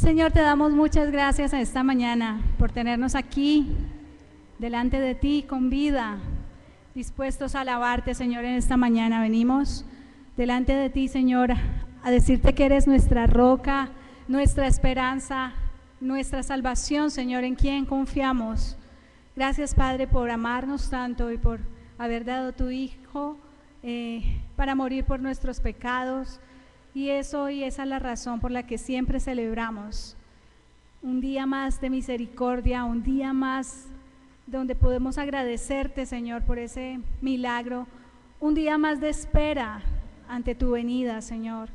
Señor, te damos muchas gracias a esta mañana por tenernos aquí, delante de ti, con vida, dispuestos a alabarte, Señor, en esta mañana. Venimos delante de ti, Señor, a decirte que eres nuestra roca, nuestra esperanza, nuestra salvación, Señor, en quien confiamos. Gracias, Padre, por amarnos tanto y por haber dado tu Hijo para morir por nuestros pecados. Y esa es la razón por la que siempre celebramos un día más de misericordia, un día más donde podemos agradecerte, Señor, por ese milagro, un día más de espera ante tu venida, Señor.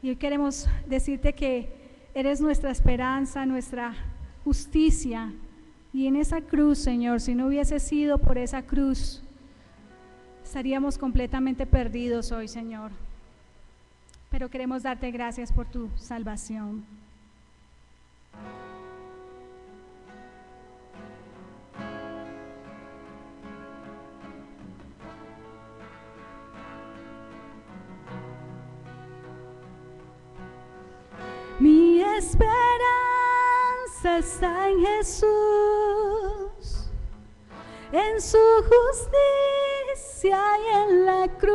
Y hoy queremos decirte que eres nuestra esperanza, nuestra justicia. Y en esa cruz, Señor, si no hubiese sido por esa cruz, estaríamos completamente perdidos hoy, Señor. Pero queremos darte gracias por tu salvación. Mi esperanza está en Jesús, en su justicia y en la cruz.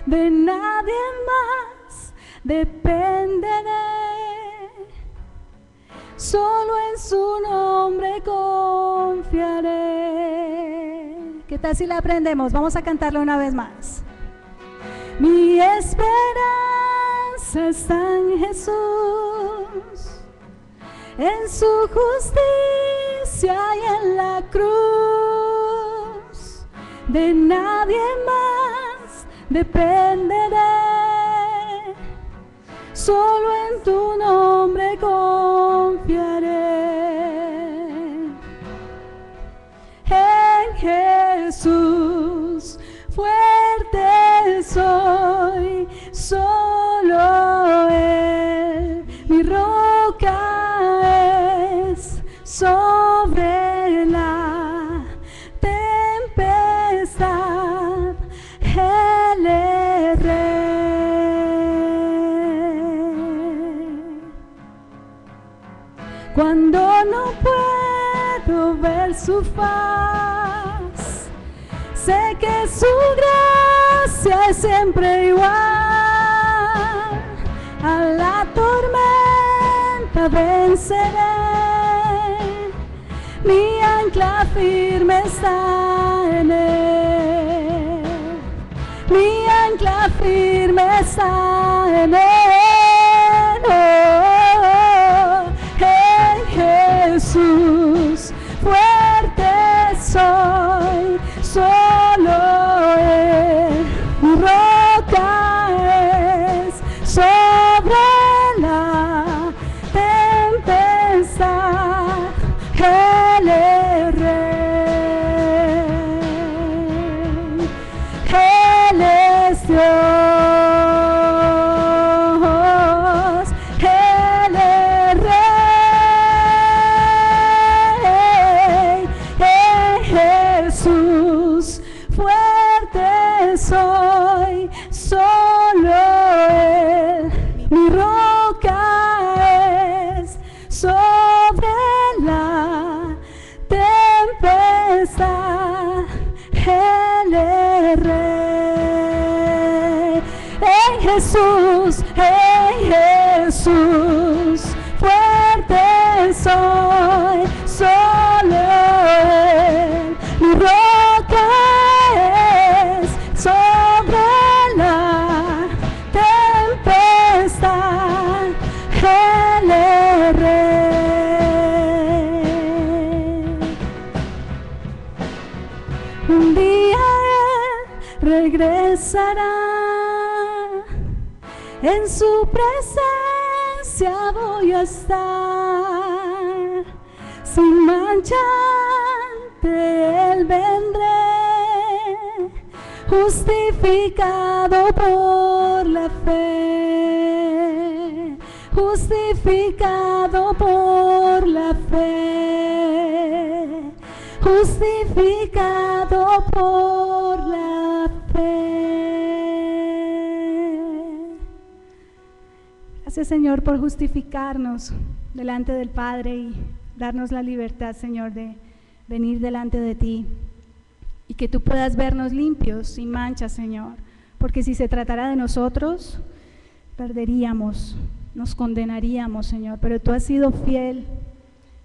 De nadie más dependeré, solo en su nombre confiaré. ¿Qué tal si la aprendemos? Vamos a cantarla una vez más. Mi esperanza está en Jesús, en su justicia y en la cruz. De nadie más dependeré, solo en tu nombre confiaré. En Jesús fuerte soy, solo Él mi roca es, sobre la tempestad Él es Rey. Cuando no puedo ver su faz, sé que su gracia es siempre igual. A la tormenta venceré, mi ancla firme está en Él. Mi ancla firme está en Él. Oh, en Jesús fuerte soy, solo Él mi roca es, sobre la tempestad Él es Rey. Él es Dios, Él es Rey. En Jesús fuerte soy, solo Él mi roca es, sobre la tempestad Él es Rey. En Jesús fuerte soy, solo Él mi roca es, sobre la tempestad Él es Rey. Un día Él regresará, en su presencia voy a estar, sin mancha ante Él vendré, justificado por la fe, justificado por la fe, justificado por la fe. Gracias, Señor, por justificarnos delante del Padre y darnos la libertad, Señor, de venir delante de ti y que tú puedas vernos limpios, sin mancha, Señor, porque si se tratara de nosotros, perderíamos, nos condenaríamos, Señor, pero tú has sido fiel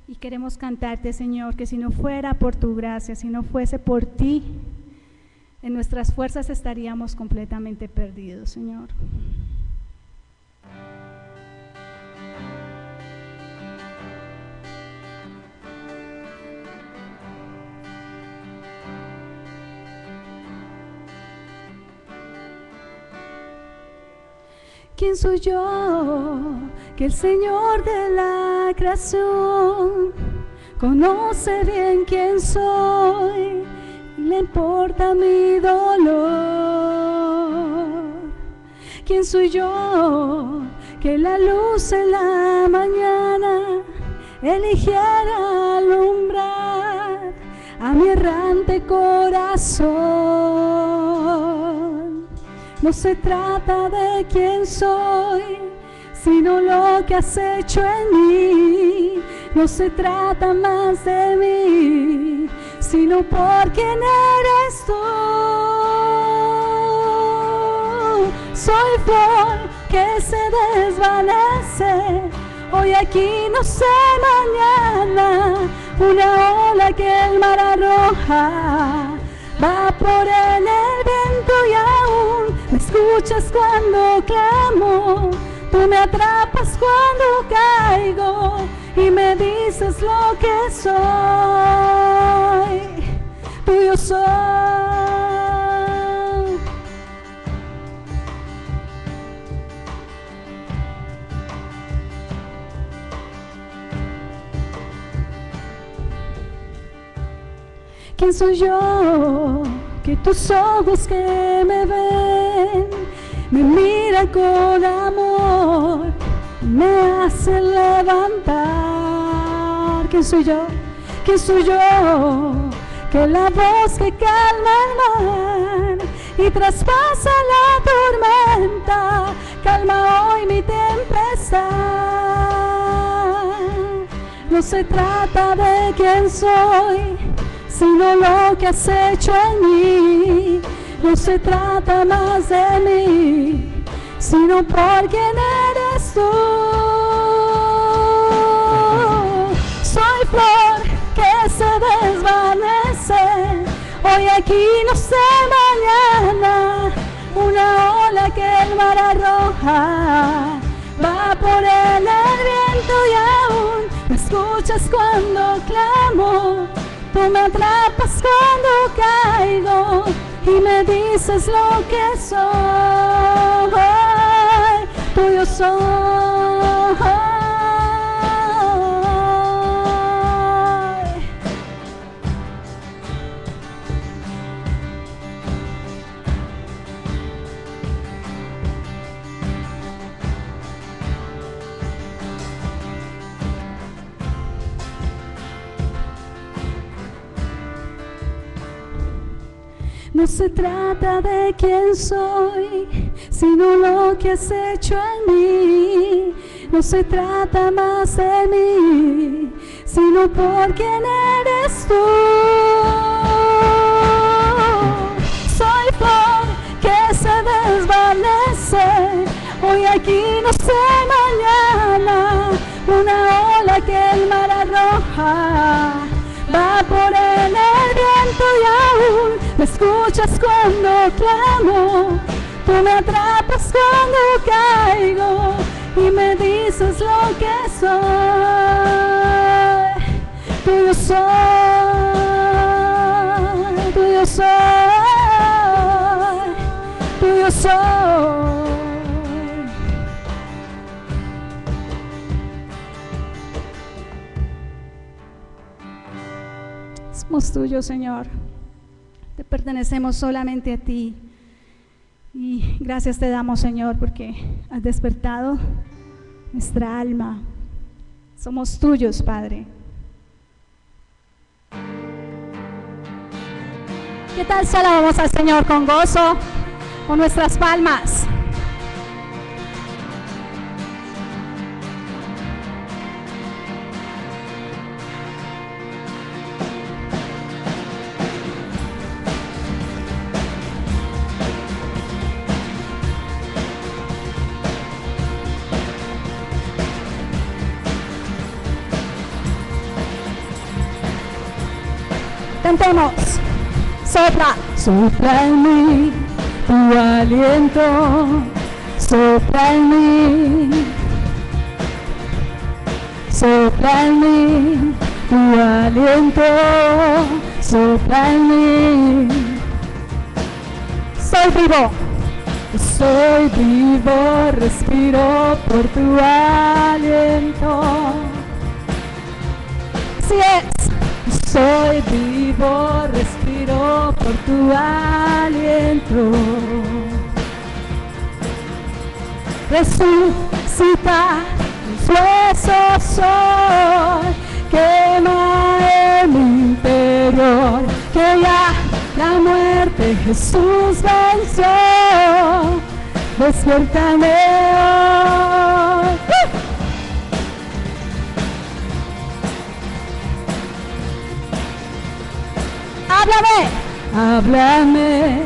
y queremos cantarte, Señor, que si no fuera por tu gracia, si no fuese por ti, en nuestras fuerzas estaríamos completamente perdidos, Señor. ¿Quién soy yo? Que el Señor de la creación conoce bien quién soy y le importa mi dolor. ¿Quién soy yo? Que la luz en la mañana eligiera alumbrar a mi errante corazón. No se trata de quién soy, sino lo que has hecho en mí. No se trata más de mí, sino por quién eres tú. Soy flor que se desvanece, hoy aquí, no sé mañana. Una ola que el mar arroja, va por en el viento y aún me escuchas cuando clamo. Tú me atrapas cuando caigo y me dices lo que soy. Tuyo soy. ¿Quién soy yo? Que tus ojos que me ven me miran con amor, me hacen levantar. ¿Quién soy yo? ¿Quién soy yo? Que la voz que calma el mar y traspasa la tormenta, calma hoy mi tempestad. No se trata de quién soy, sino lo que has hecho en mí. No se trata más de mí, sino por quién eres tú. Soy flor que se desvanece, hoy aquí, no sé mañana. Una ola que el mar arroja, va por el viento y aún me escuchas cuando clamo. Tú me atrapas cuando caigo y me dices lo que soy. Tuyo soy. No se trata de quién soy, sino lo que has hecho en mí. No se trata más de mí, sino por quién eres tú. Soy flor que se desvanece, hoy aquí, no sé mañana. Una ola que el mar arroja, va por el viento y aún me escuchas cuando clamo. Tú me atrapas cuando caigo y me dices lo que soy. Tuyo soy, tuyo soy, tuyo soy. Somos tuyos, Señor. Te pertenecemos solamente a ti. Y gracias te damos, Señor, porque has despertado nuestra alma. Somos tuyos, Padre. ¿Qué tal si alabamos al Señor con gozo, con nuestras palmas? Cantemos. Sopla, sopla en mí tu aliento, sopla en mí, sopla en mí tu aliento, sopla en mí. Soy vivo, respiro por tu aliento. Así es, soy vivo, respiro por tu aliento. Resucita mis huesos soy, quema en mi interior, que ya la muerte Jesús venció. Despiértame hoy. Háblame,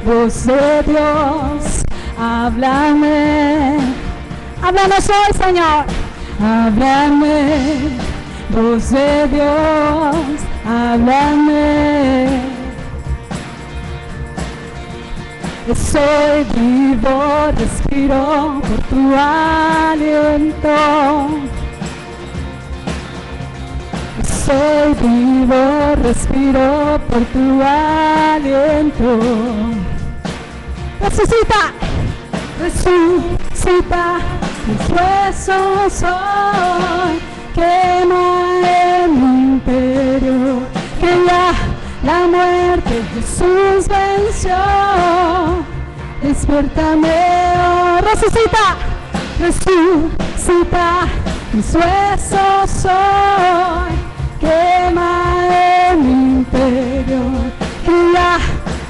voz de Dios, háblame. Háblanos hoy, Señor. Háblame, voz de Dios, háblame. Soy vivo, respiro por tu aliento. Soy vivo, respiro por tu aliento. Resucita, resucita, mis huesos hoy, quema en mi interior, que ya la muerte Jesús venció. Despiértame hoy. Resucita, resucita, mis huesos hoy, quema en mi interior, que ya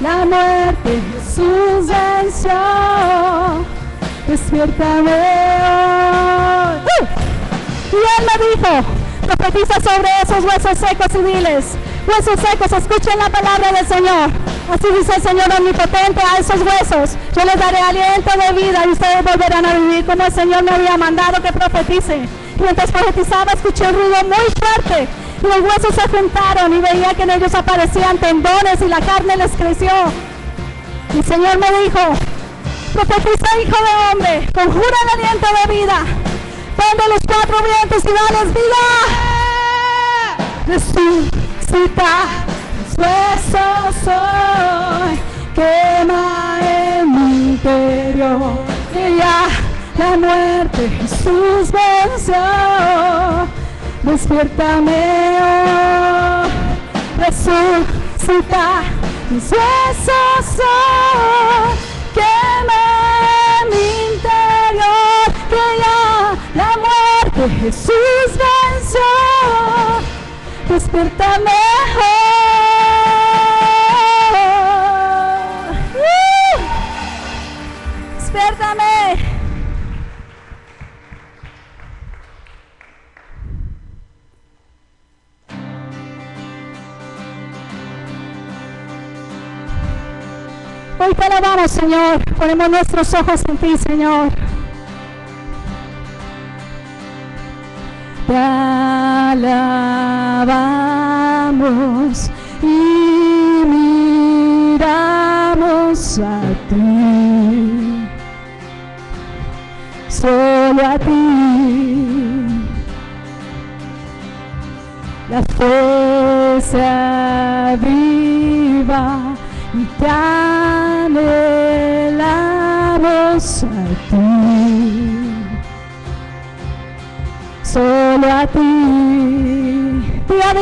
la muerte Jesús venció. Despiértame hoy. Y Él me dijo, profetiza sobre esos huesos secos y diles: huesos secos, escuchen la palabra del Señor. Así dice el Señor omnipotente a esos huesos: yo les daré aliento de vida y ustedes volverán a vivir, como el Señor me había mandado que profetice. Y mientras profetizaba escuché un ruido muy fuerte, y los huesos se juntaron y veía que en ellos aparecían tendones y la carne les creció. Y el Señor me dijo: profetiza, hijo de hombre, conjura el aliento de vida, prende los cuatro vientos y dales vida. Resucita, mis huesos hoy, quema en mi interior, que ya la muerte Jesús venció. Despiértame hoy. Resucita, mis huesos hoy, quema en mi interior, que ya la muerte Jesús venció. Despiértame hoy. Despiértame. Hoy te alabamos, Señor. Ponemos nuestros ojos en ti, Señor. Te alabamos y miramos a ti, solo a ti. La fe se aviva y te anhelamos a ti, solo a ti. Día a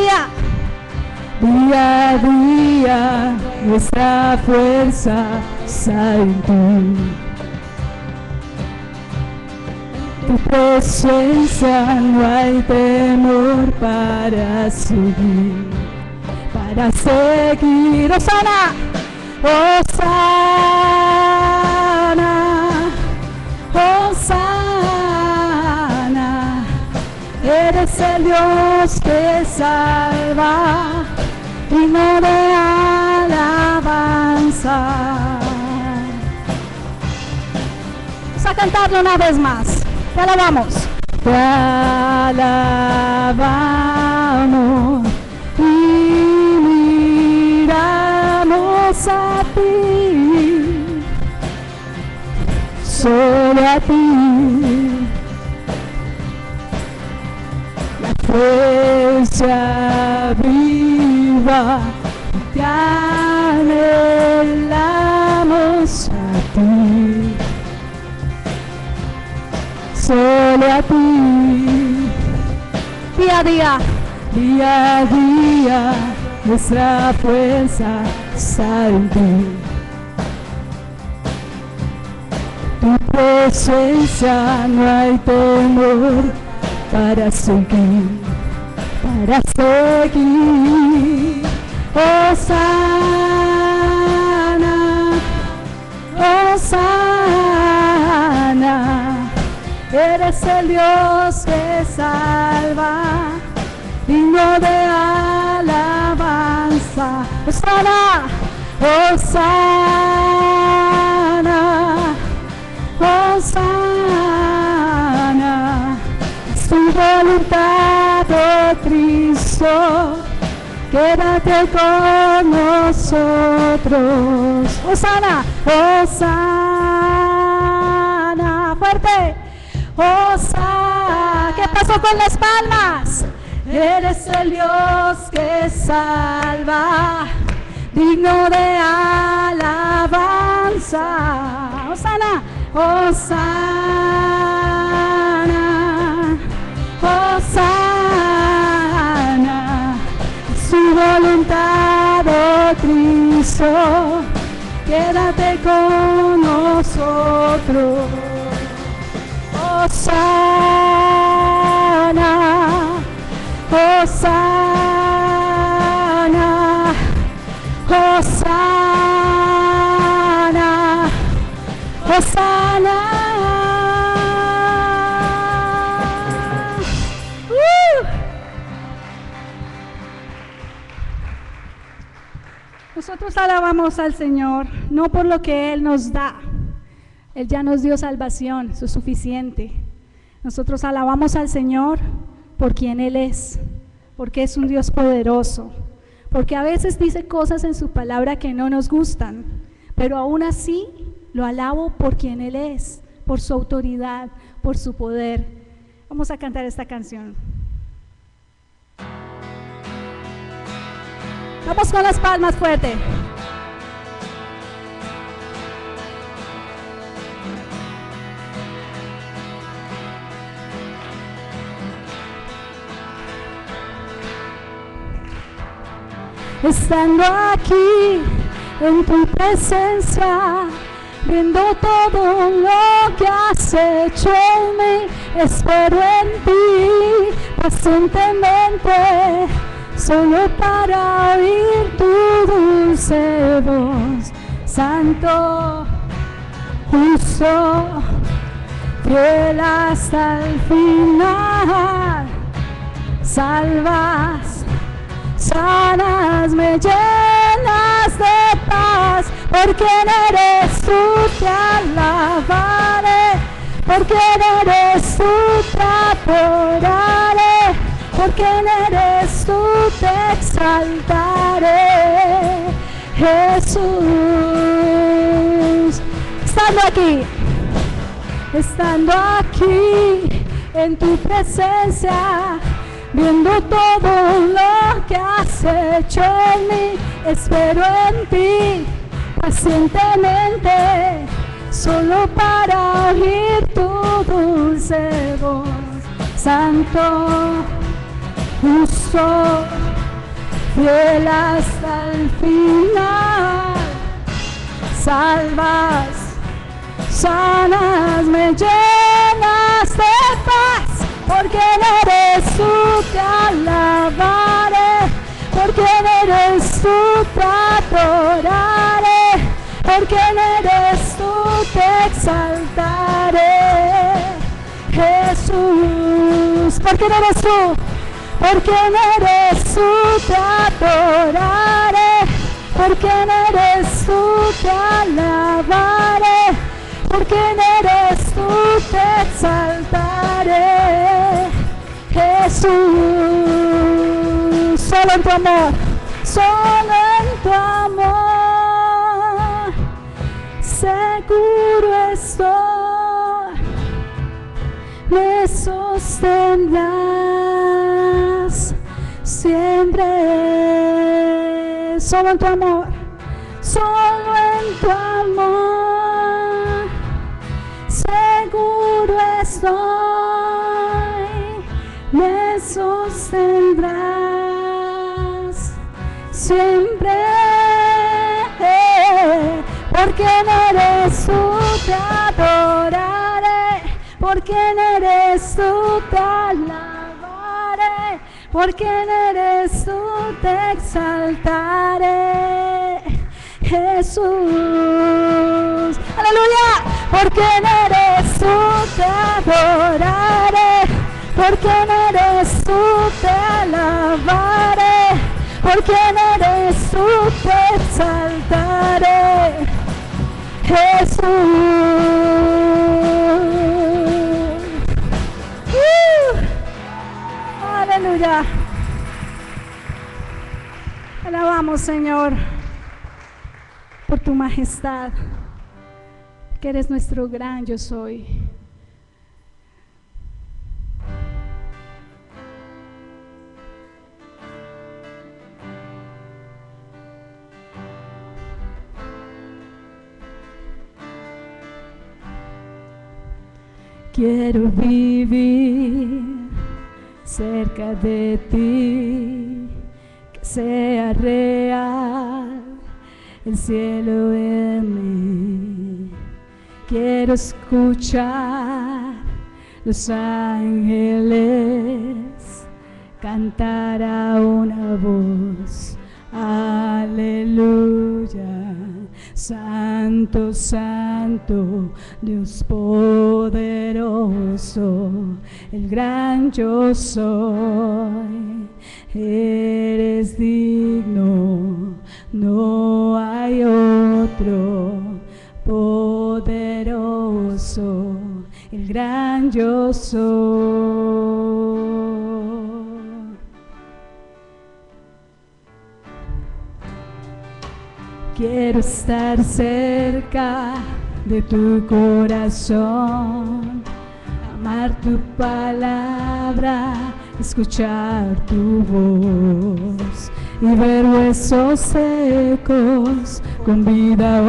día, nuestra fuerza está en ti. Tu presencia no hay temor para seguir, para seguir. Hosana, Hosana, Hosana. Eres el Dios que salva, digno de alabanza. Vamos a cantarlo una vez más. Te alabamos. Te alabamos y a ti. La fuerza viva, te anhelamos a ti, solo a ti. Día a día, día a día, nuestra fuerza está en ti. Tu presencia, no hay temor para seguir, para seguir. Hosana, Hosana, eres el Dios que salva, digno de alabanza. Hosana, Hosana, Hosana, es tu voluntad, oh Cristo, quédate con nosotros. Hosana, Hosana, fuerte. Hosana, ¿qué pasó con las palmas? Eres el Dios que salva, digno de alabanza. Hosana, Hosana, Hosana, su voluntad, oh Cristo, quédate con nosotros. Hosana, Hosana, Hosana, Hosana. Nosotros alabamos al Señor, no por lo que Él nos da. Él ya nos dio salvación, eso es suficiente. Nosotros alabamos al Señor por quien Él es, porque es un Dios poderoso, porque a veces dice cosas en su palabra que no nos gustan, pero aún así lo alabo por quien Él es, por su autoridad, por su poder. Vamos a cantar esta canción. Vamos con las palmas fuerte. Estando aquí en tu presencia, viendo todo lo que has hecho en mí, espero en ti pacientemente, solo para oír tu dulce voz. Santo, justo, fiel hasta el final, salvas, sanas, me llenas de paz, porque eres tú, te alabaré, porque eres tú, te adoraré, porque eres tú, te exaltaré. Jesús, estando aquí en tu presencia, viendo todo lo que has hecho en mí, espero en ti pacientemente, solo para oír tu dulce voz. Santo, justo, fiel hasta el final, salvas, sanas, me llenas de paz, porque eres tú, te alabaré, porque eres tú, te adoraré, porque eres tú, te exaltaré. Jesús, porque eres tú, porque eres tú, te adoraré, porque eres tú, te alabaré, porque eres tú, te exaltaré. Jesús, solo en tu amor, solo en tu amor, seguro estoy sostendrás siempre. Solo en tu amor, solo en tu amor, seguro estoy, me sostendrás siempre. Porque eres tú, te adoraré. Porque eres tú, te alabaré. Porque eres tú, te exaltaré, Jesús. Aleluya. Porque eres tú, te adoraré. Porque eres tú, te alabaré. Porque eres tú, te exaltaré, Jesús. Aleluya. Alabamos, Señor, por tu majestad, que eres nuestro gran yo soy. Quiero vivir cerca de ti, que sea real el cielo en mí. Quiero escuchar los ángeles cantar a una voz. Aleluya. Santo, santo, Dios poderoso, el gran yo soy. Eres digno, no hay otro. Poderoso, el gran yo soy. Quiero estar cerca de tu corazón, amar tu palabra, escuchar tu voz y ver huesos secos con vida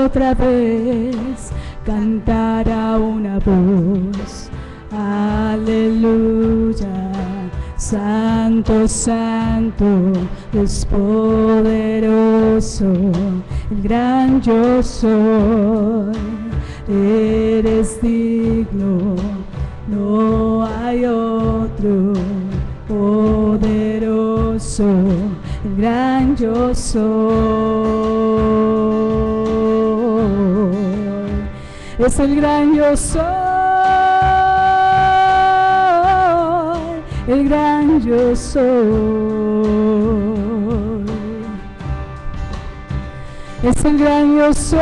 otra vez, cantar a una voz. Aleluya. Santo, santo, Dios poderoso, el gran yo soy. Eres digno, no hay otro. Poderoso, el gran yo soy. Es el gran yo soy. El gran yo soy, es el gran yo soy.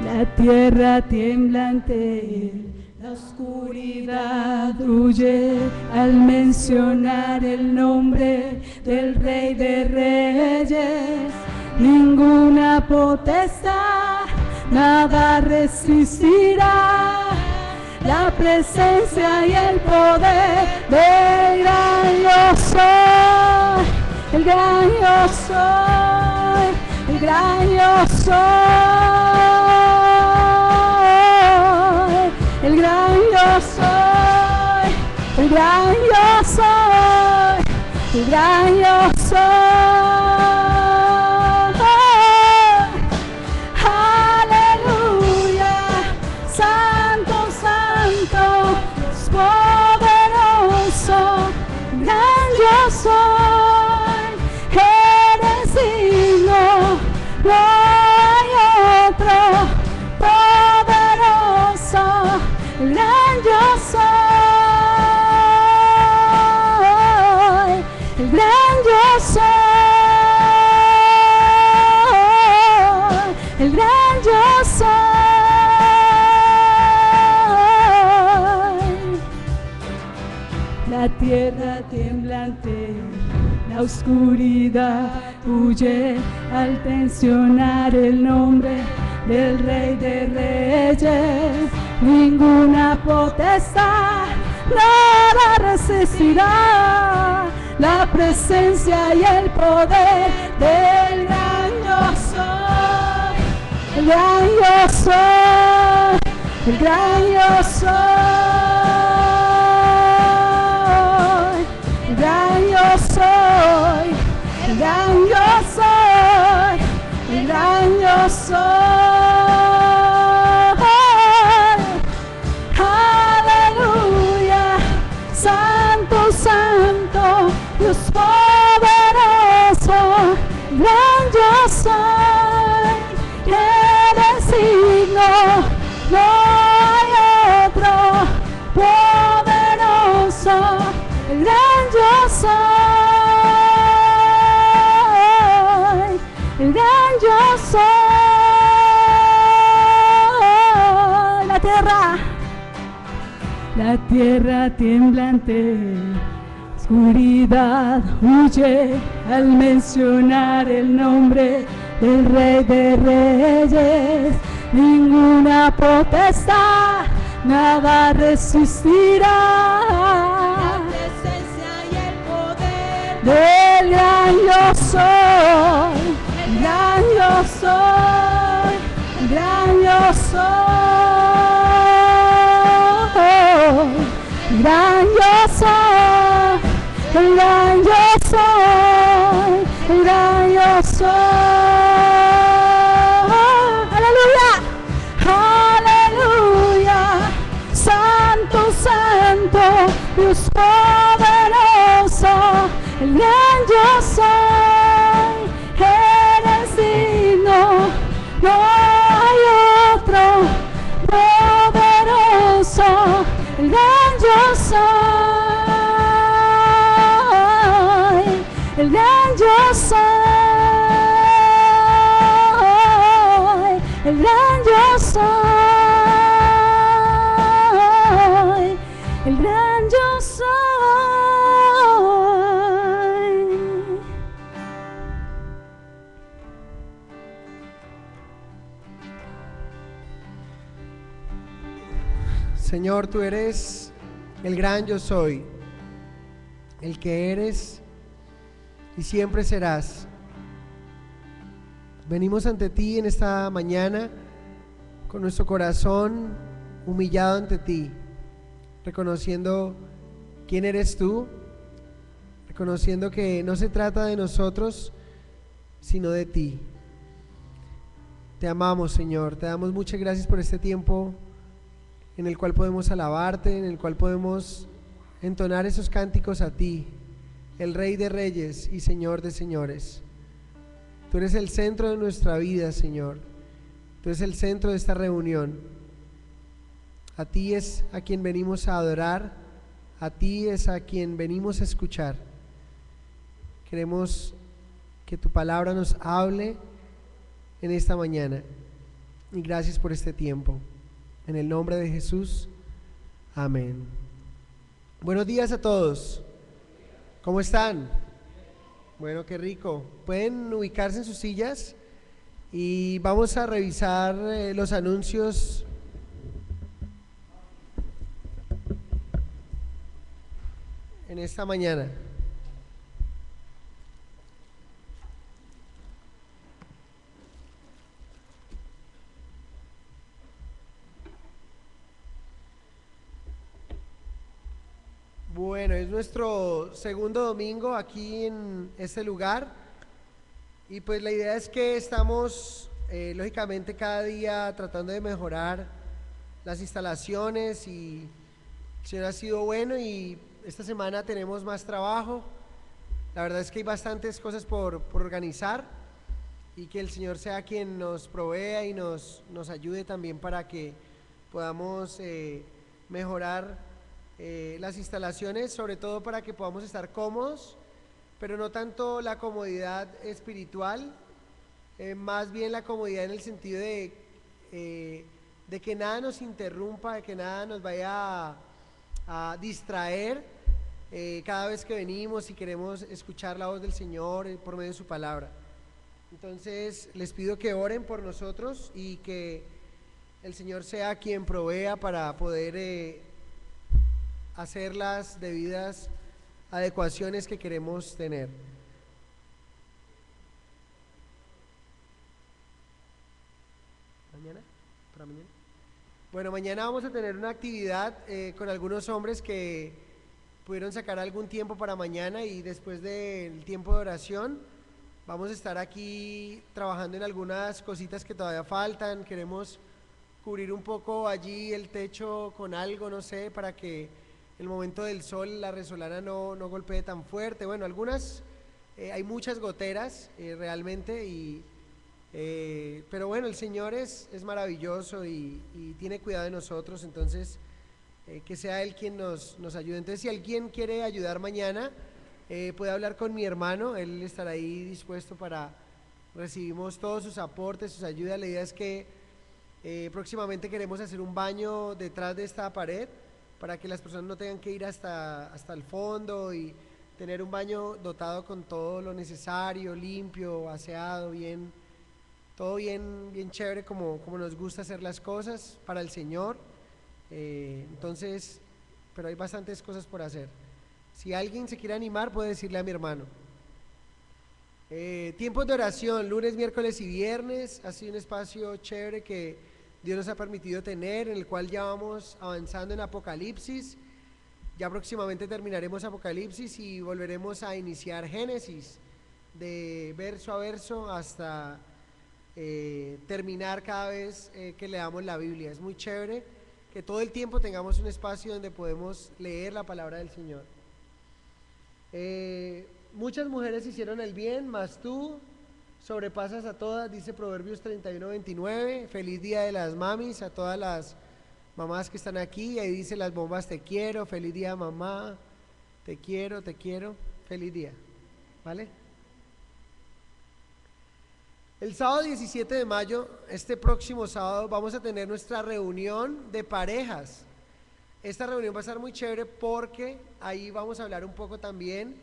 La tierra tiembla ante él, la oscuridad huye al mencionar el nombre del Rey de Reyes. Ninguna potestad, nada resistirá la presencia y el poder del gran yo soy, el gran yo soy, el gran yo soy, el gran yo soy, el gran yo soy, el gran yo soy. Soy, eres digno, no hay otro. Poderoso, el gran yo soy, el gran yo soy, el gran yo soy. La tierra temblante, la oscuridad huye al mencionar el nombre del Rey de Reyes. Ninguna potestad, nada resistirá la presencia y el poder del gran yo soy. El gran yo soy, el gran yo soy, el gran yo soy, el gran yo soy, el gran yo soy. Aleluya, santo, santo, Dios poderoso, gran yo soy, eres digno, no hay otro poderoso, el gran yo soy, el gran yo soy. La tierra temblante, oscuridad huye al mencionar el nombre del Rey de Reyes. Ninguna potestad, nada resistirá la presencia y el poder del gran yo soy, el gran yo soy, el gran yo soy, el gran yo soy, el gran yo soy, el gran yo soy. Dios poderoso, el gran yo soy, eres digno, no hay otro poderoso, el gran yo soy, el gran yo soy, el gran yo soy. El gran yo soy. Señor, tú eres el gran yo soy, el que eres y siempre serás. Venimos ante ti en esta mañana con nuestro corazón humillado ante ti, reconociendo quién eres tú, reconociendo que no se trata de nosotros, sino de ti. Te amamos, Señor, te damos muchas gracias por este tiempo en el cual podemos alabarte, en el cual podemos entonar esos cánticos a ti, el Rey de Reyes y Señor de Señores. Tú eres el centro de nuestra vida, Señor, tú eres el centro de esta reunión. A ti es a quien venimos a adorar, a ti es a quien venimos a escuchar. Queremos que tu palabra nos hable en esta mañana. Y gracias por este tiempo. En el nombre de Jesús, amén. Buenos días a todos. ¿Cómo están? Bueno, qué rico. Pueden ubicarse en sus sillas y vamos a revisar los anuncios en esta mañana. Bueno, es nuestro segundo domingo aquí en este lugar y pues la idea es que estamos lógicamente cada día tratando de mejorar las instalaciones y el Señor ha sido bueno y esta semana tenemos más trabajo. La verdad es que hay bastantes cosas por organizar y que el Señor sea quien nos provea y nos ayude también para que podamos mejorar las instalaciones, sobre todo para que podamos estar cómodos, pero no tanto la comodidad espiritual, más bien la comodidad en el sentido de que nada nos interrumpa, de que nada nos vaya a distraer cada vez que venimos y queremos escuchar la voz del Señor por medio de su palabra. Entonces les pido que oren por nosotros y que el Señor sea quien provea para poder hacer las debidas adecuaciones que queremos tener. ¿Mañana? ¿Para mañana? Bueno, mañana vamos a tener una actividad con algunos hombres que pudieron sacar algún tiempo para mañana, y después del tiempo de oración vamos a estar aquí trabajando en algunas cositas que todavía faltan. Queremos cubrir un poco allí el techo con algo, no sé, para que el momento del sol, la resolana no golpee tan fuerte. Bueno, hay muchas goteras realmente, pero bueno, el Señor es maravilloso y tiene cuidado de nosotros. Entonces que sea Él quien nos ayude. Entonces, si alguien quiere ayudar mañana, puede hablar con mi hermano. Él estará ahí dispuesto recibimos todos sus aportes, sus ayudas. La idea es que próximamente queremos hacer un baño detrás de esta pared, para que las personas no tengan que ir hasta el fondo, y tener un baño dotado con todo lo necesario, limpio, aseado, todo bien chévere, como nos gusta hacer las cosas para el Señor. Entonces, pero hay bastantes cosas por hacer. Si alguien se quiere animar, puede decirle a mi hermano. Tiempos de oración, lunes, miércoles y viernes. Ha sido un espacio chévere que Dios nos ha permitido tener, en el cual ya vamos avanzando en Apocalipsis. Ya próximamente terminaremos Apocalipsis y volveremos a iniciar Génesis, de verso a verso hasta terminar cada vez que leamos la Biblia. Es muy chévere que todo el tiempo tengamos un espacio donde podemos leer la palabra del Señor. Muchas mujeres hicieron el bien, mas tú sobrepasas a todas, dice Proverbios 31:29. Feliz día de las mamis, a todas las mamás que están aquí. Ahí dice las bombas: te quiero, feliz día mamá, te quiero, feliz día, ¿vale? El sábado 17 de mayo, este próximo sábado, vamos a tener nuestra reunión de parejas. Esta reunión va a estar muy chévere porque ahí vamos a hablar un poco también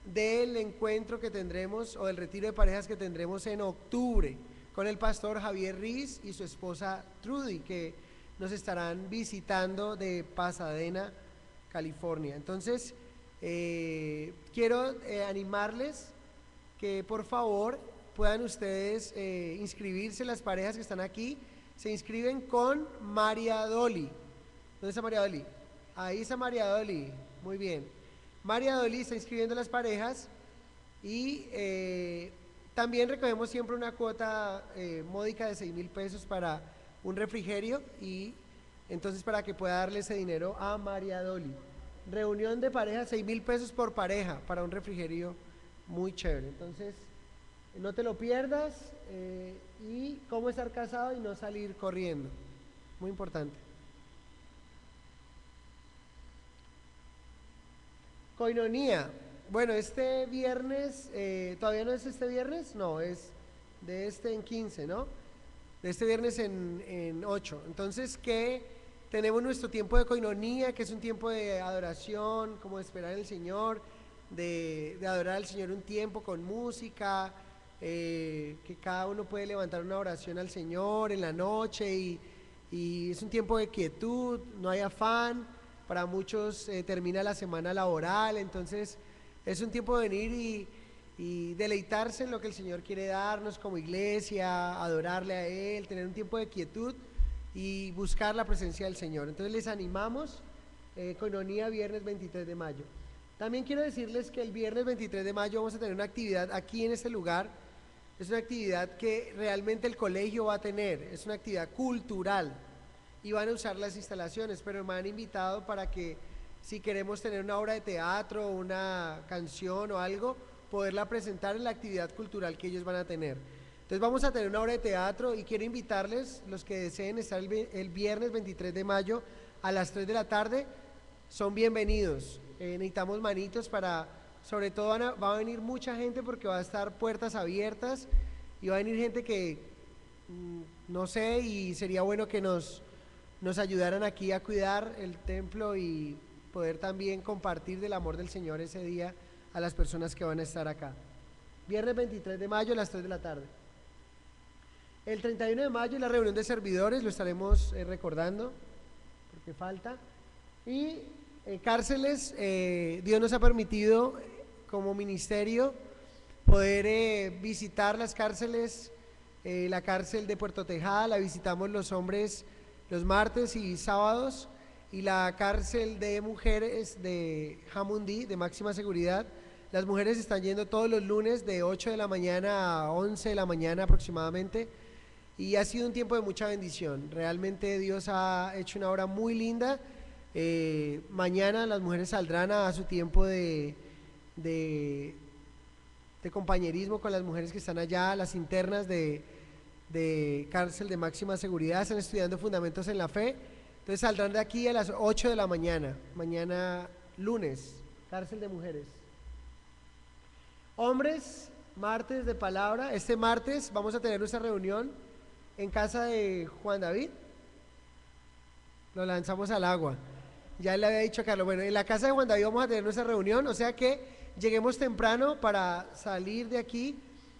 del encuentro que tendremos, o del retiro de parejas que tendremos en octubre, con el pastor Javier Riz y su esposa Trudy, que nos estarán visitando de Pasadena, California. Entonces, quiero animarles que por favor puedan ustedes inscribirse. Las parejas que están aquí se inscriben con María Dolly. ¿Dónde está María Dolly? Ahí está María Dolly, muy bien. María Dolly está inscribiendo a las parejas, y también recogemos siempre una cuota módica de 6,000 pesos para un refrigerio, y entonces para que pueda darle ese dinero a María Dolly. Reunión de parejas, 6,000 pesos por pareja para un refrigerio muy chévere. Entonces, no te lo pierdas, y cómo estar casado y no salir corriendo, muy importante. Coinonía, bueno, este viernes, todavía no es este viernes, no, es de este en 15, ¿no? De este viernes en 8. Entonces, que tenemos nuestro tiempo de coinonía, que es un tiempo de adoración, como de esperar en el Señor, de adorar al Señor un tiempo con música, que cada uno puede levantar una oración al Señor en la noche, y es un tiempo de quietud, no hay afán. Para muchos termina la semana laboral, entonces es un tiempo de venir y deleitarse en lo que el Señor quiere darnos como iglesia, adorarle a Él, tener un tiempo de quietud y buscar la presencia del Señor. Entonces les animamos, coinonía viernes 23 de mayo. También quiero decirles que el viernes 23 de mayo vamos a tener una actividad aquí en este lugar. Es una actividad que realmente el colegio va a tener, es una actividad cultural, y van a usar las instalaciones, pero me han invitado para que, si queremos tener una obra de teatro, una canción o algo, poderla presentar en la actividad cultural que ellos van a tener. Entonces vamos a tener una obra de teatro, y quiero invitarles, los que deseen estar el viernes 23 de mayo a las 3 de la tarde, son bienvenidos. Necesitamos manitos sobre todo va a venir mucha gente, porque va a estar puertas abiertas, y va a venir gente que no sé, y sería bueno que nos ayudaran aquí a cuidar el templo y poder también compartir del amor del Señor ese día a las personas que van a estar acá. Viernes 23 de mayo a las 3 de la tarde. El 31 de mayo la reunión de servidores, lo estaremos recordando, porque falta. Y cárceles, Dios nos ha permitido como ministerio poder visitar las cárceles. La cárcel de Puerto Tejada la visitamos los hombres los martes y sábados, y la cárcel de mujeres de Jamundí, de máxima seguridad, las mujeres están yendo todos los lunes de 8 de la mañana a 11 de la mañana aproximadamente, y ha sido un tiempo de mucha bendición. Realmente Dios ha hecho una obra muy linda. Mañana las mujeres saldrán a su tiempo de compañerismo con las mujeres que están allá, las internas de cárcel de máxima seguridad, están estudiando fundamentos en la fe. Entonces saldrán de aquí a las 8 de la mañana, mañana lunes, cárcel de mujeres. Hombres, martes de palabra. Este martes vamos a tener nuestra reunión en casa de Juan David. Lo lanzamos al agua. Ya le había dicho a Carlos, bueno, en la casa de Juan David vamos a tener nuestra reunión, o sea que lleguemos temprano para salir de aquí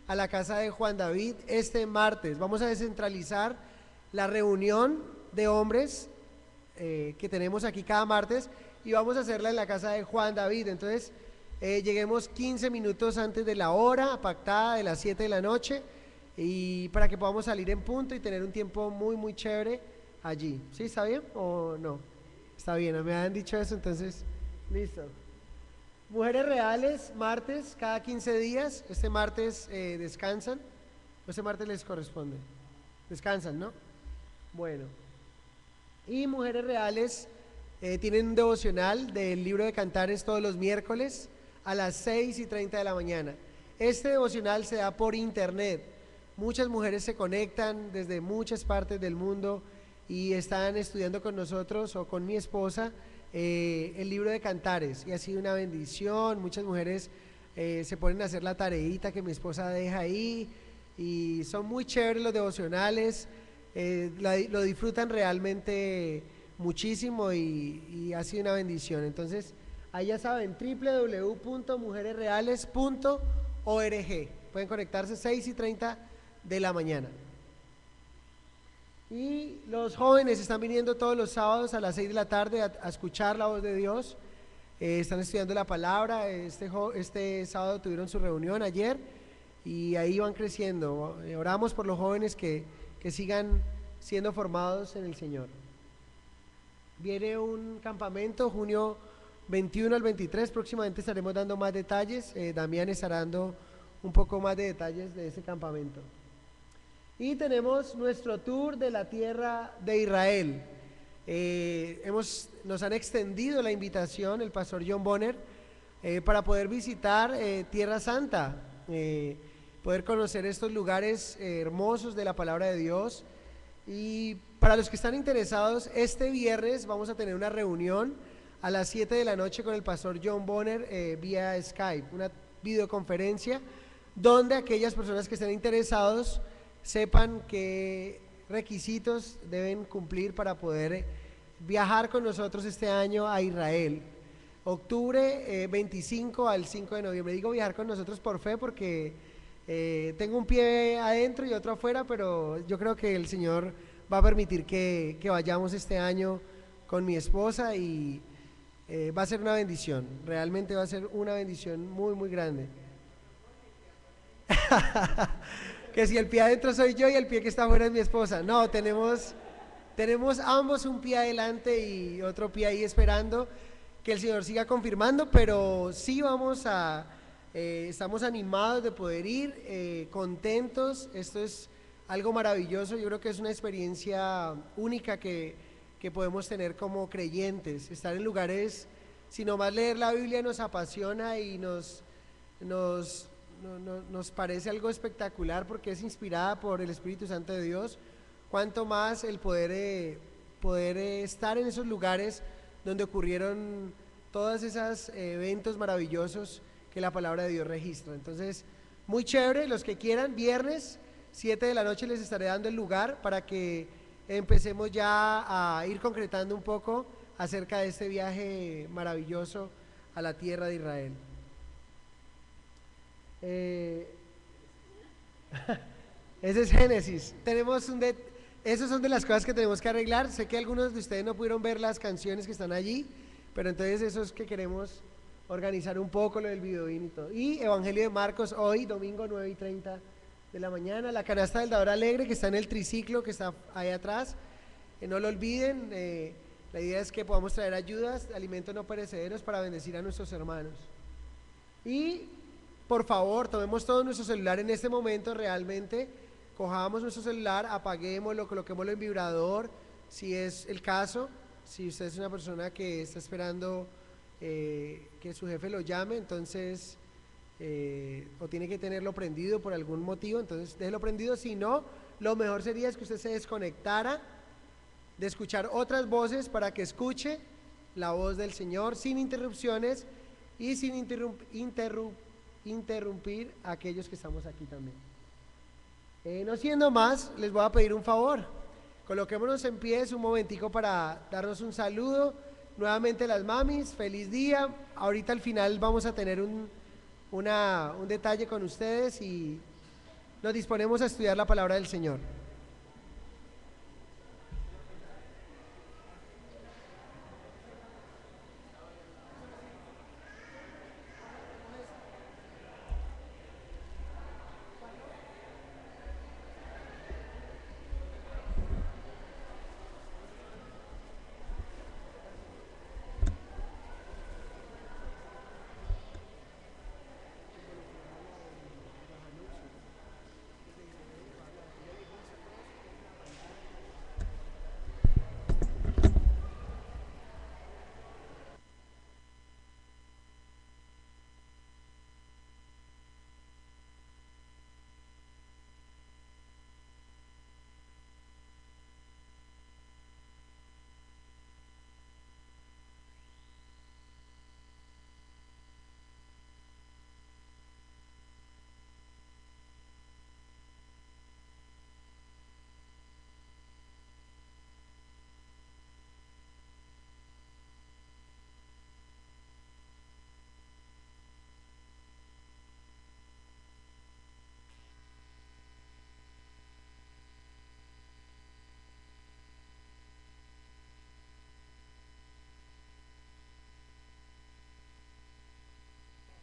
a la casa de Juan David este martes. Vamos a descentralizar la reunión de hombres que tenemos aquí cada martes, y vamos a hacerla en la casa de Juan David. Entonces lleguemos 15 minutos antes de la hora pactada de las 7 de la noche, y para que podamos salir en punto y tener un tiempo muy muy chévere allí. ¿Sí? ¿Está bien o no? Está bien, me han dicho eso, entonces listo. Mujeres reales, martes, cada 15 días. Este martes descansan. Este martes les corresponde. Descansan, ¿no? Bueno. Y mujeres reales tienen un devocional del libro de Cantares todos los miércoles a las 6:30 de la mañana. Este devocional se da por internet. Muchas mujeres se conectan desde muchas partes del mundo y están estudiando con nosotros o con mi esposa el libro de Cantares, y ha sido una bendición. Muchas mujeres se ponen a hacer la tareita que mi esposa deja ahí, y son muy chéveres los devocionales. Lo disfrutan realmente muchísimo, y ha sido una bendición. Entonces ahí ya saben, www.mujeresreales.org, pueden conectarse 6:30 de la mañana. Y los jóvenes están viniendo todos los sábados a las 6 de la tarde a escuchar la voz de Dios. Están estudiando la palabra. Este sábado tuvieron su reunión ayer, y ahí van creciendo. Oramos por los jóvenes que sigan siendo formados en el Señor. Viene un campamento junio 21 al 23, próximamente estaremos dando más detalles. Damián estará dando un poco más de detalles de ese campamento. Y tenemos nuestro tour de la tierra de Israel. Nos han extendido la invitación, el pastor John Bonner, para poder visitar Tierra Santa, poder conocer estos lugares hermosos de la palabra de Dios. Y para los que están interesados, este viernes vamos a tener una reunión a las 7 de la noche con el pastor John Bonner vía Skype, una videoconferencia donde aquellas personas que estén interesados sepan qué requisitos deben cumplir para poder viajar con nosotros este año a Israel. Octubre 25 al 5 de noviembre. Digo viajar con nosotros por fe porque tengo un pie adentro y otro afuera, pero yo creo que el Señor va a permitir que vayamos este año con mi esposa, y va a ser una bendición. Realmente va a ser una bendición muy muy grande. Que si el pie adentro soy yo y el pie que está afuera es mi esposa. No, tenemos ambos un pie adelante y otro pie ahí esperando que el Señor siga confirmando, pero sí estamos animados de poder ir, contentos. Esto es algo maravilloso. Yo creo que es una experiencia única que podemos tener como creyentes. Estar en lugares, si nomás leer la Biblia nos apasiona y nos parece algo espectacular porque es inspirada por el Espíritu Santo de Dios. Cuanto más el poder estar en esos lugares donde ocurrieron todos esos eventos maravillosos que la palabra de Dios registra. Entonces, muy chévere. Los que quieran, viernes 7 de la noche les estaré dando el lugar para que empecemos ya a ir concretando un poco acerca de este viaje maravilloso a la tierra de Israel. Ese es Génesis. Esas son de las cosas que tenemos que arreglar. Sé que algunos de ustedes no pudieron ver las canciones que están allí, pero entonces eso es que queremos organizar un poco lo del videoín y todo. Y Evangelio de Marcos hoy, domingo 9:30 de la mañana. La canasta del dador alegre que está en el triciclo que está ahí atrás. No lo olviden. La idea es que podamos traer ayudas, alimentos no perecederos para bendecir a nuestros hermanos. Y por favor, tomemos todo nuestro celular en este momento realmente. Cojamos nuestro celular, apaguémoslo, coloquémoslo en vibrador, si es el caso. Si usted es una persona que está esperando que su jefe lo llame, entonces, o tiene que tenerlo prendido por algún motivo, entonces déjelo prendido. Si no, lo mejor sería es que usted se desconectara de escuchar otras voces para que escuche la voz del Señor sin interrupciones y sin interrumpir a aquellos que estamos aquí también. No siendo más, les voy a pedir un favor. Coloquémonos en pie un momentico para darnos un saludo. Nuevamente las mamis, feliz día. Ahorita al final vamos a tener un detalle con ustedes y nos disponemos a estudiar la palabra del Señor.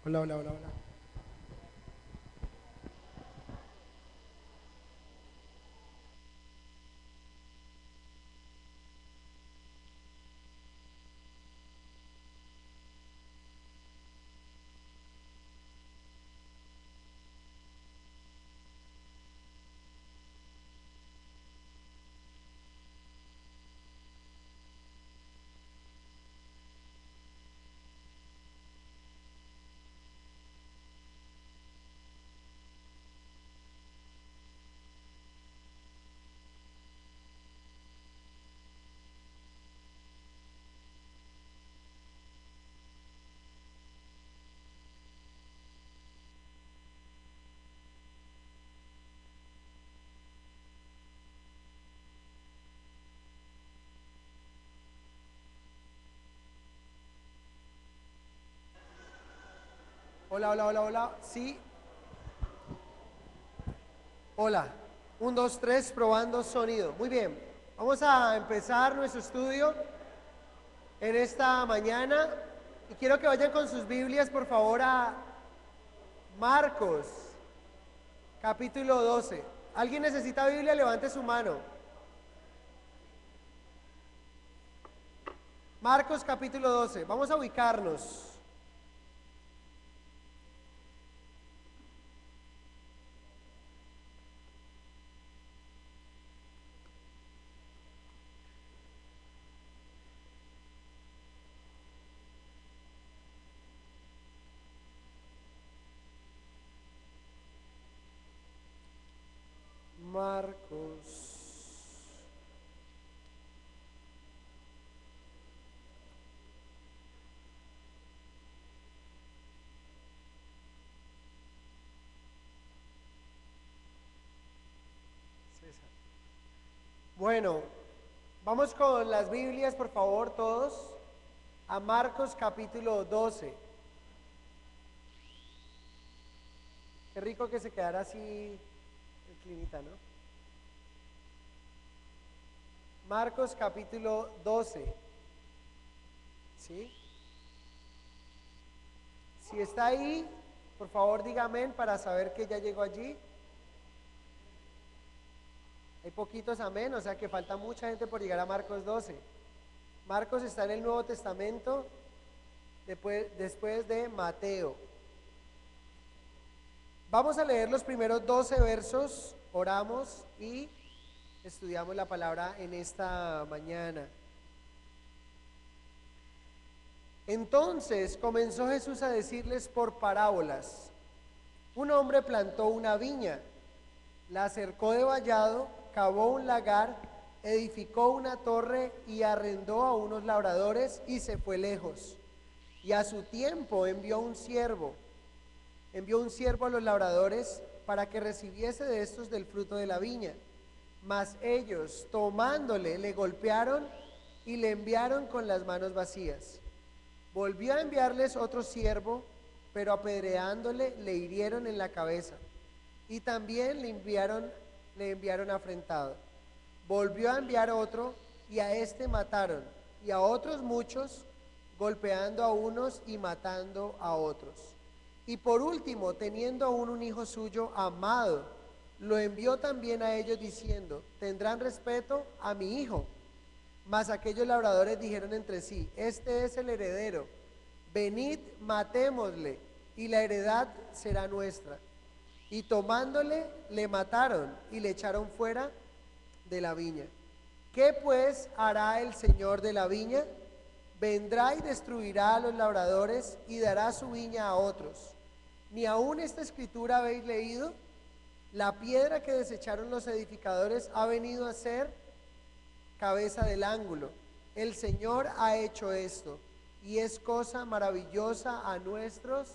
Hola, hola, hola, hola. Hola, hola, hola, hola. Sí. Hola. 1, 2, 3, probando sonido. Muy bien. Vamos a empezar nuestro estudio en esta mañana. Y quiero que vayan con sus Biblias, por favor, a Marcos, capítulo 12. ¿Alguien necesita Biblia? Levante su mano. Marcos, capítulo 12. Vamos a ubicarnos. Marcos. César. Bueno, vamos con las Biblias, por favor, todos, a Marcos capítulo 12. Qué rico que se quedara así Clinita, ¿no? Marcos capítulo 12. ¿Sí? Si está ahí, por favor diga amén para saber que ya llegó allí. Hay poquitos amén, o sea que falta mucha gente por llegar a Marcos 12. Marcos está en el Nuevo Testamento después de Mateo. Vamos a leer los primeros 12 versos, oramos y estudiamos la palabra en esta mañana. Entonces comenzó Jesús a decirles por parábolas. Un hombre plantó una viña, la cercó de vallado, cavó un lagar, edificó una torre y arrendó a unos labradores y se fue lejos. Y a su tiempo envió un siervo a los labradores para que recibiese de estos del fruto de la viña. Mas ellos, tomándole, le golpearon y le enviaron con las manos vacías. Volvió a enviarles otro siervo, pero apedreándole le hirieron en la cabeza. Y también le enviaron afrentado. Volvió a enviar otro, y a este mataron, y a otros muchos, golpeando a unos y matando a otros. Y por último, teniendo aún un hijo suyo amado, lo envió también a ellos diciendo: tendrán respeto a mi hijo. Mas aquellos labradores dijeron entre sí: este es el heredero, venid, matémosle, y la heredad será nuestra. Y tomándole, le mataron y le echaron fuera de la viña. ¿Qué pues hará el Señor de la viña? Vendrá y destruirá a los labradores y dará su viña a otros. ¿Ni aún esta escritura habéis leído? La piedra que desecharon los edificadores ha venido a ser cabeza del ángulo. El Señor ha hecho esto, y es cosa maravillosa a nuestros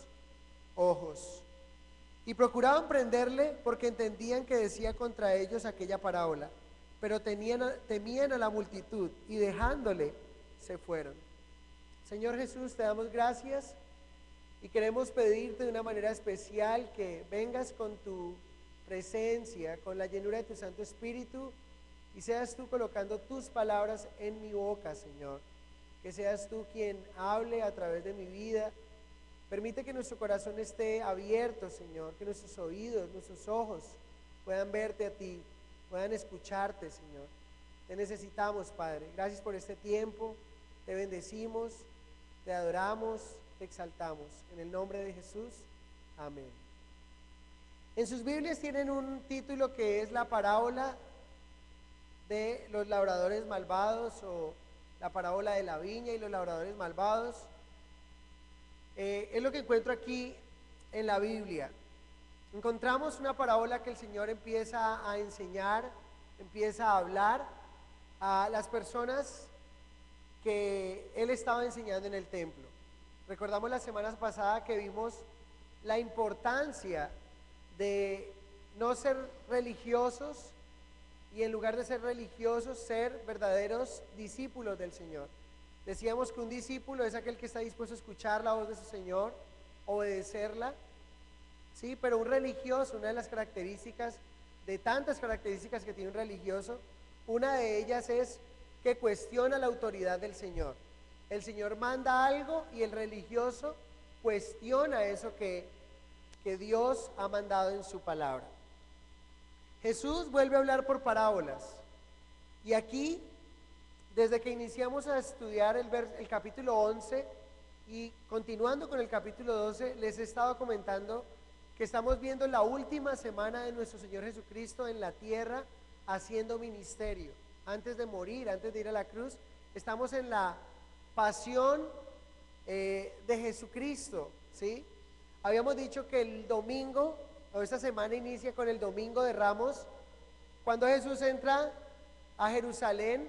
ojos. Y procuraban prenderle porque entendían que decía contra ellos aquella parábola, pero temían a la multitud y dejándole se fueron. Señor Jesús, te damos gracias y queremos pedirte de una manera especial que vengas con tu presencia, con la llenura de tu Santo Espíritu, y seas tú colocando tus palabras en mi boca, Señor. Que seas tú quien hable a través de mi vida. Permite que nuestro corazón esté abierto, Señor, que nuestros oídos, nuestros ojos puedan verte a ti, puedan escucharte, Señor. Te necesitamos, Padre. Gracias por este tiempo. Te bendecimos, te adoramos, te exaltamos. En el nombre de Jesús, amén. En sus Biblias tienen un título que es la parábola de los labradores malvados, o la parábola de la viña y los labradores malvados. Es lo que encuentro aquí en la Biblia. Encontramos una parábola que el Señor empieza a enseñar, empieza a hablar a las personas que Él estaba enseñando en el templo. Recordamos la semana pasada que vimos la importancia de no ser religiosos, y en lugar de ser religiosos, ser verdaderos discípulos del Señor. Decíamos que un discípulo es aquel que está dispuesto a escuchar la voz de su Señor, obedecerla, ¿sí? Pero un religioso, una de las características, de tantas características que tiene un religioso, una de ellas es que cuestiona la autoridad del Señor. El Señor manda algo y el religioso cuestiona eso que Dios ha mandado en su palabra. Jesús vuelve a hablar por parábolas, y aquí, desde que iniciamos a estudiar el capítulo 11 y continuando con el capítulo 12, les he estado comentando que estamos viendo la última semana de nuestro Señor Jesucristo en la tierra haciendo ministerio. Antes de morir, antes de ir a la cruz, estamos en la pasión de Jesucristo, ¿sí? Habíamos dicho que el domingo, o esta semana inicia con el domingo de Ramos, cuando Jesús entra a Jerusalén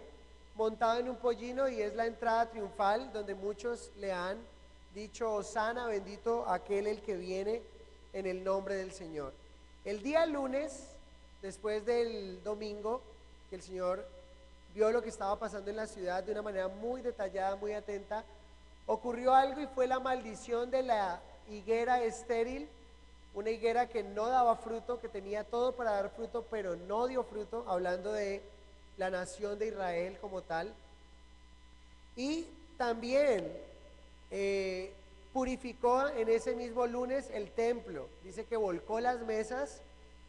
montado en un pollino, y es la entrada triunfal donde muchos le han dicho: Hosana, bendito aquel el que viene en el nombre del Señor. El día lunes, después del domingo, que el Señor vio lo que estaba pasando en la ciudad de una manera muy detallada, muy atenta, ocurrió algo, y fue la maldición de la higuera estéril una higuera que no daba fruto, que tenía todo para dar fruto, pero no dio fruto, hablando de la nación de Israel como tal. Y también purificó en ese mismo lunes el templo. Dice que volcó las mesas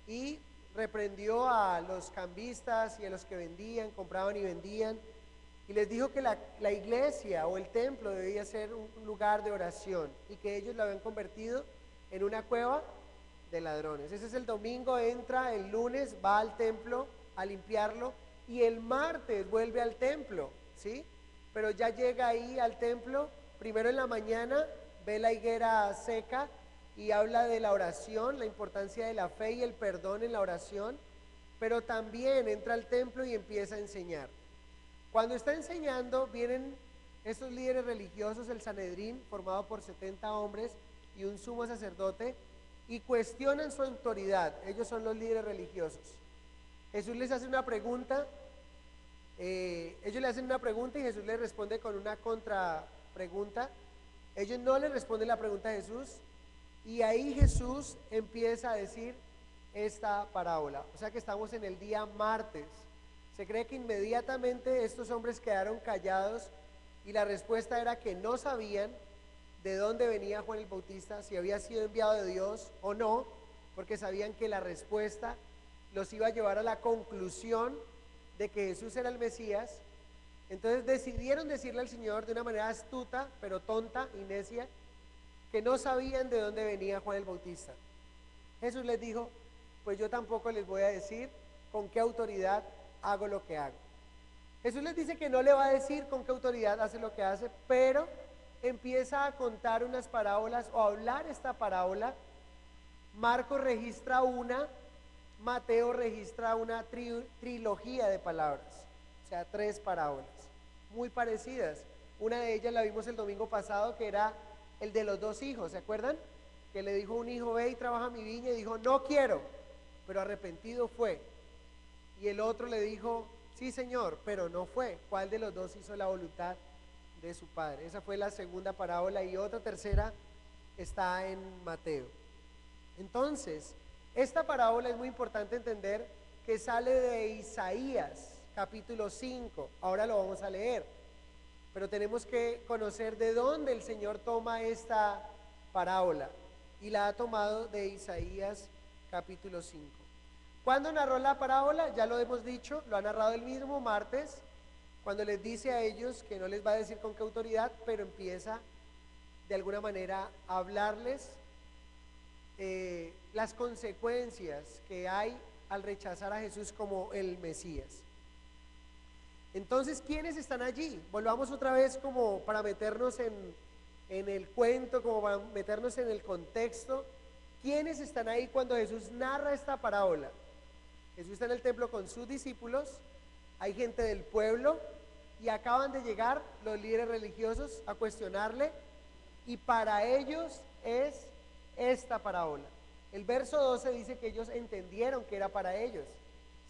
y reprendió a los cambistas y a los que vendían, compraban y vendían, y les dijo que la iglesia o el templo debía ser un lugar de oración y que ellos lo habían convertido en una cueva de ladrones. Ese es el domingo, entra, el lunes va al templo a limpiarlo y el martes vuelve al templo, ¿sí? Pero ya llega ahí al templo, primero en la mañana ve la higuera seca y habla de la oración, la importancia de la fe y el perdón en la oración, pero también entra al templo y empieza a enseñar. Cuando está enseñando, vienen estos líderes religiosos, el Sanedrín, formado por 70 hombres y un sumo sacerdote, y cuestionan su autoridad. Ellos son los líderes religiosos. Jesús les hace una pregunta, ellos le hacen una pregunta y Jesús les responde con una contrapregunta. Ellos no le responden la pregunta a Jesús, y ahí Jesús empieza a decir esta parábola. O sea que estamos en el día martes. Se cree que inmediatamente estos hombres quedaron callados y la respuesta era que no sabían de dónde venía Juan el Bautista, si había sido enviado de Dios o no, porque sabían que la respuesta los iba a llevar a la conclusión de que Jesús era el Mesías. Entonces decidieron decirle al Señor de una manera astuta, pero tonta y necia, que no sabían de dónde venía Juan el Bautista. Jesús les dijo, pues yo tampoco les voy a decir con qué autoridad hago lo que hago. Jesús les dice que no le va a decir con qué autoridad hace lo que hace, pero empieza a contar unas parábolas o a hablar esta parábola. Marcos registra una, Mateo registra una trilogía de palabras, o sea, 3 parábolas muy parecidas. Una de ellas la vimos el domingo pasado, que era el de los 2 hijos, ¿se acuerdan? Que le dijo un hijo, ve y trabaja mi viña, y dijo, no quiero, pero arrepentido fue. Y el otro le dijo, sí señor, pero no fue. ¿Cuál de los 2 hizo la voluntad de su padre? Esa fue la segunda parábola, y otra tercera está en Mateo. Entonces, esta parábola es muy importante entender que sale de Isaías, capítulo 5. Ahora lo vamos a leer, pero tenemos que conocer de dónde el Señor toma esta parábola, y la ha tomado de Isaías, capítulo 5. ¿Cuándo narró la parábola? Ya lo hemos dicho, lo ha narrado el mismo martes, cuando les dice a ellos que no les va a decir con qué autoridad, pero empieza de alguna manera a hablarles las consecuencias que hay al rechazar a Jesús como el Mesías. Entonces, ¿quiénes están allí? Volvamos otra vez como para meternos en el cuento, como para meternos en el contexto. ¿Quiénes están ahí cuando Jesús narra esta parábola? Jesús está en el templo con sus discípulos, hay gente del pueblo y acaban de llegar los líderes religiosos a cuestionarle, y para ellos es esta parábola. El verso 12 dice que ellos entendieron que era para ellos,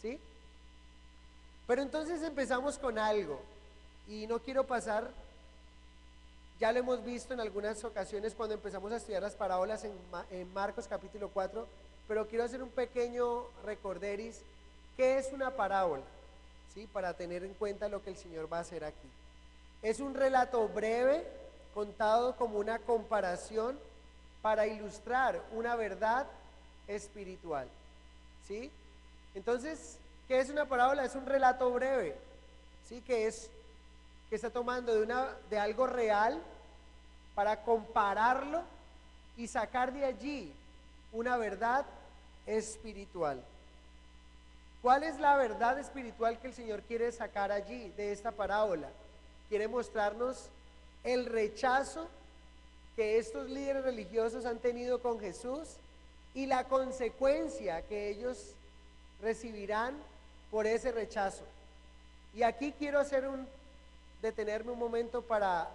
¿sí? Pero entonces empezamos con algo, y no quiero pasar, ya lo hemos visto en algunas ocasiones cuando empezamos a estudiar las parábolas en Marcos capítulo 4, pero quiero hacer un pequeño recorderis. ¿Qué es una parábola? ¿Sí? Para tener en cuenta lo que el Señor va a hacer aquí. Es un relato breve, contado como una comparación para ilustrar una verdad espiritual, ¿sí? Entonces, ¿qué es una parábola? Es un relato breve, ¿sí? Que está tomando de algo real para compararlo y sacar de allí una verdad espiritual. ¿Cuál es la verdad espiritual que el Señor quiere sacar allí de esta parábola? Quiere mostrarnos el rechazo que estos líderes religiosos han tenido con Jesús y la consecuencia que ellos recibirán por ese rechazo. Y aquí quiero detenerme un momento para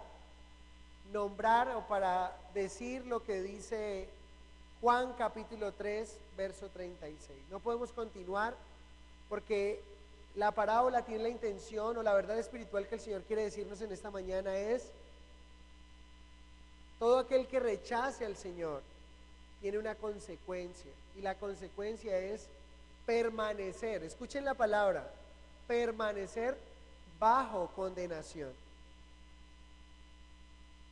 nombrar o para decir lo que dice Juan capítulo 3, verso 36. No podemos continuar porque la parábola tiene la intención, o la verdad espiritual que el Señor quiere decirnos en esta mañana es: todo aquel que rechace al Señor tiene una consecuencia, y la consecuencia es permanecer, escuchen la palabra, permanecer bajo condenación.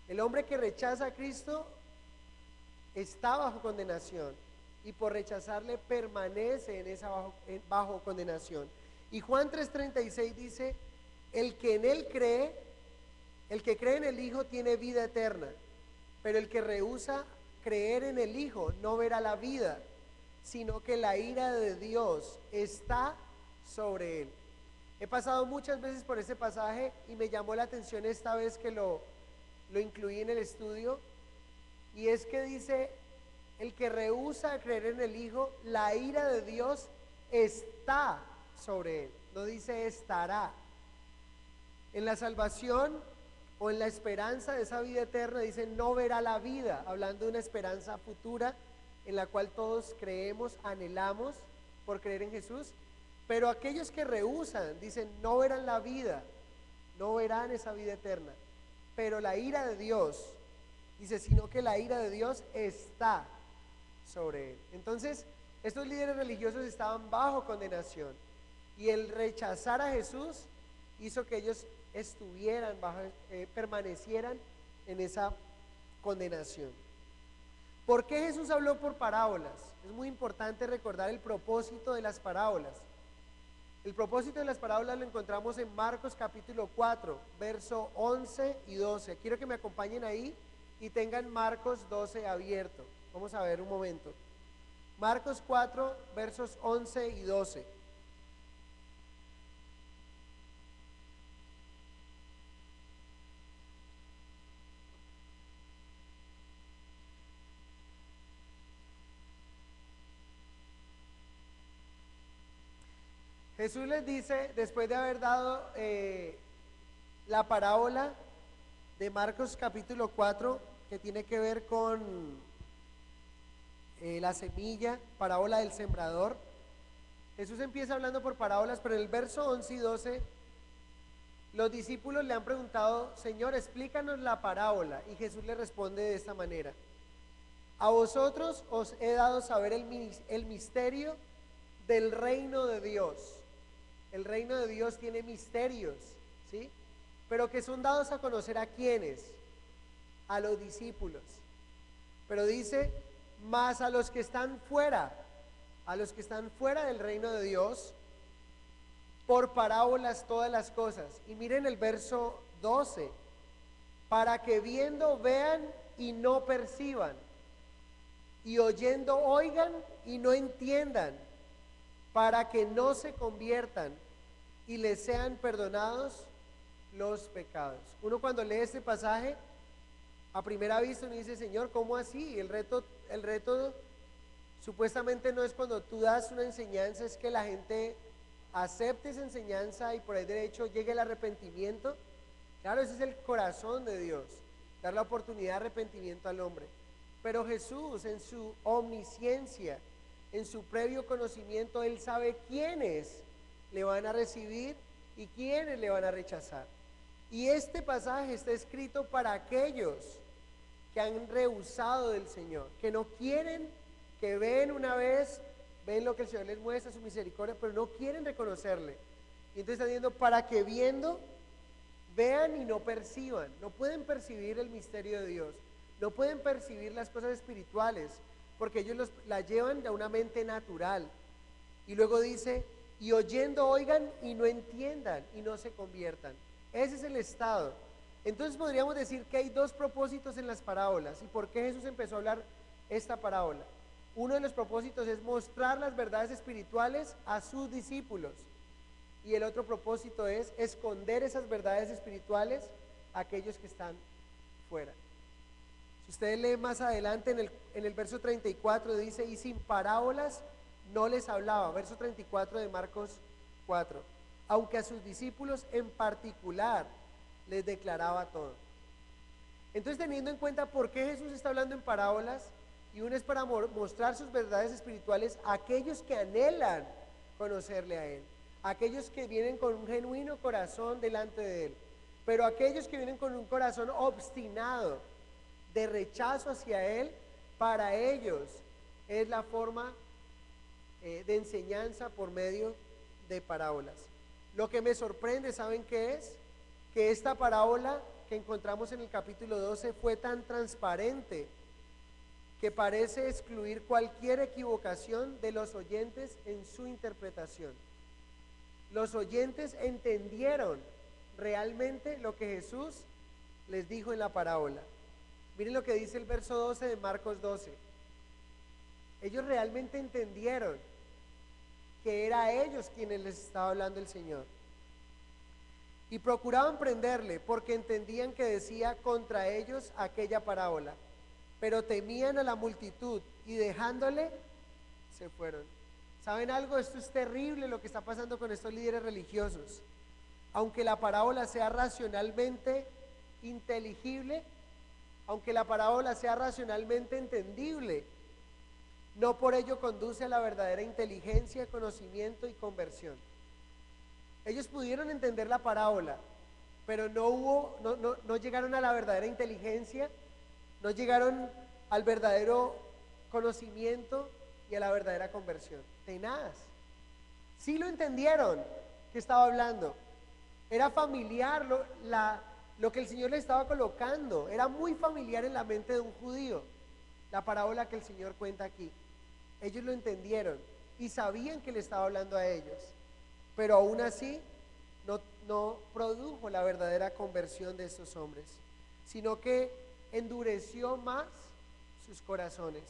El hombre que rechaza a Cristo está bajo condenación, y por rechazarle permanece en esa bajo condenación. Y Juan 3:36 dice: el que en él cree, el que cree en el Hijo tiene vida eterna, pero el que rehúsa creer en el Hijo no verá la vida, sino que la ira de Dios está sobre él. He pasado muchas veces por este pasaje y me llamó la atención esta vez que lo incluí en el estudio, y es que dice: el que rehúsa creer en el Hijo, la ira de Dios está sobre él, no dice estará. En la salvación o en la esperanza de esa vida eterna dice no verá la vida, hablando de una esperanza futura en la cual todos creemos, anhelamos por creer en Jesús. Pero aquellos que rehúsan, dicen, no verán la vida, no verán esa vida eterna. Pero la ira de Dios, dice, sino que la ira de Dios está sobre él. Entonces, estos líderes religiosos estaban bajo condenación, y el rechazar a Jesús hizo que ellos estuvieran bajo, permanecieran en esa condenación. ¿Por qué Jesús habló por parábolas? Es muy importante recordar el propósito de las parábolas. El propósito de las parábolas lo encontramos en Marcos capítulo 4, verso 11 y 12. Quiero que me acompañen ahí y tengan Marcos 12 abierto. Vamos a ver un momento. Marcos 4, versos 11 y 12. Jesús les dice, después de haber dado la parábola de Marcos capítulo 4, que tiene que ver con la semilla, parábola del sembrador. Jesús empieza hablando por parábolas, pero en el verso 11 y 12, los discípulos le han preguntado: Señor, explícanos la parábola. Y Jesús le responde de esta manera: a vosotros os he dado saber el misterio del reino de Dios. El reino de Dios tiene misterios, ¿sí? Pero que son dados a conocer a quienes, a los discípulos. Pero dice, más a los que están fuera del reino de Dios, por parábolas todas las cosas. Y miren el verso 12, para que viendo vean y no perciban, y oyendo oigan y no entiendan, para que no se conviertan y les sean perdonados los pecados. Uno cuando lee este pasaje, a primera vista uno dice: Señor, ¿cómo así? El reto supuestamente no es cuando tú das una enseñanza, es que la gente acepte esa enseñanza y por ahí derecho llegue el arrepentimiento. Claro, ese es el corazón de Dios, dar la oportunidad de arrepentimiento al hombre. Pero Jesús, en su omnisciencia, en su previo conocimiento, Él sabe quiénes le van a recibir y quiénes le van a rechazar. Y este pasaje está escrito para aquellos que han rehusado del Señor, que no quieren, que ven una vez, ven lo que el Señor les muestra, su misericordia, pero no quieren reconocerle. Y entonces está diciendo, para que viendo, vean y no perciban. No pueden percibir el misterio de Dios, no pueden percibir las cosas espirituales, porque ellos la llevan de una mente natural. Y luego dice, y oyendo oigan y no entiendan y no se conviertan. Ese es el estado. Entonces podríamos decir que hay dos propósitos en las parábolas. ¿Y por qué Jesús empezó a hablar esta parábola? Uno de los propósitos es mostrar las verdades espirituales a sus discípulos, y el otro propósito es esconder esas verdades espirituales a aquellos que están fuera. Si ustedes leen más adelante en el verso 34 dice, y sin parábolas no les hablaba, verso 34 de Marcos 4, aunque a sus discípulos en particular les declaraba todo. Entonces, teniendo en cuenta por qué Jesús está hablando en parábolas, y uno es para mostrar sus verdades espirituales a aquellos que anhelan conocerle a Él, aquellos que vienen con un genuino corazón delante de Él, pero aquellos que vienen con un corazón obstinado de rechazo hacia Él, Para ellos es la forma de enseñanza por medio de parábolas. Lo que me sorprende, ¿saben qué es? Que esta parábola que encontramos en el capítulo 12 fue tan transparente que parece excluir cualquier equivocación de los oyentes en su interpretación. Los oyentes entendieron realmente lo que Jesús les dijo en la parábola. Miren lo que dice el verso 12 de Marcos 12. Ellos realmente entendieron que era a ellos quienes les estaba hablando el Señor. Y procuraban prenderle porque entendían que decía contra ellos aquella parábola, pero temían a la multitud y dejándole se fueron. ¿Saben algo? Esto es terrible lo que está pasando con estos líderes religiosos. Aunque la parábola sea racionalmente inteligible, aunque la parábola sea racionalmente entendible, no por ello conduce a la verdadera inteligencia, conocimiento y conversión. Ellos pudieron entender la parábola, pero no llegaron a la verdadera inteligencia, no llegaron al verdadero conocimiento y a la verdadera conversión. Tenaz. Sí lo entendieron que estaba hablando. Era familiar lo que el Señor le estaba colocando. Era muy familiar en la mente de un judío, la parábola que el Señor cuenta aquí. Ellos lo entendieron y sabían que le estaba hablando a ellos, pero aún así no produjo la verdadera conversión de estos hombres, sino que endureció más sus corazones.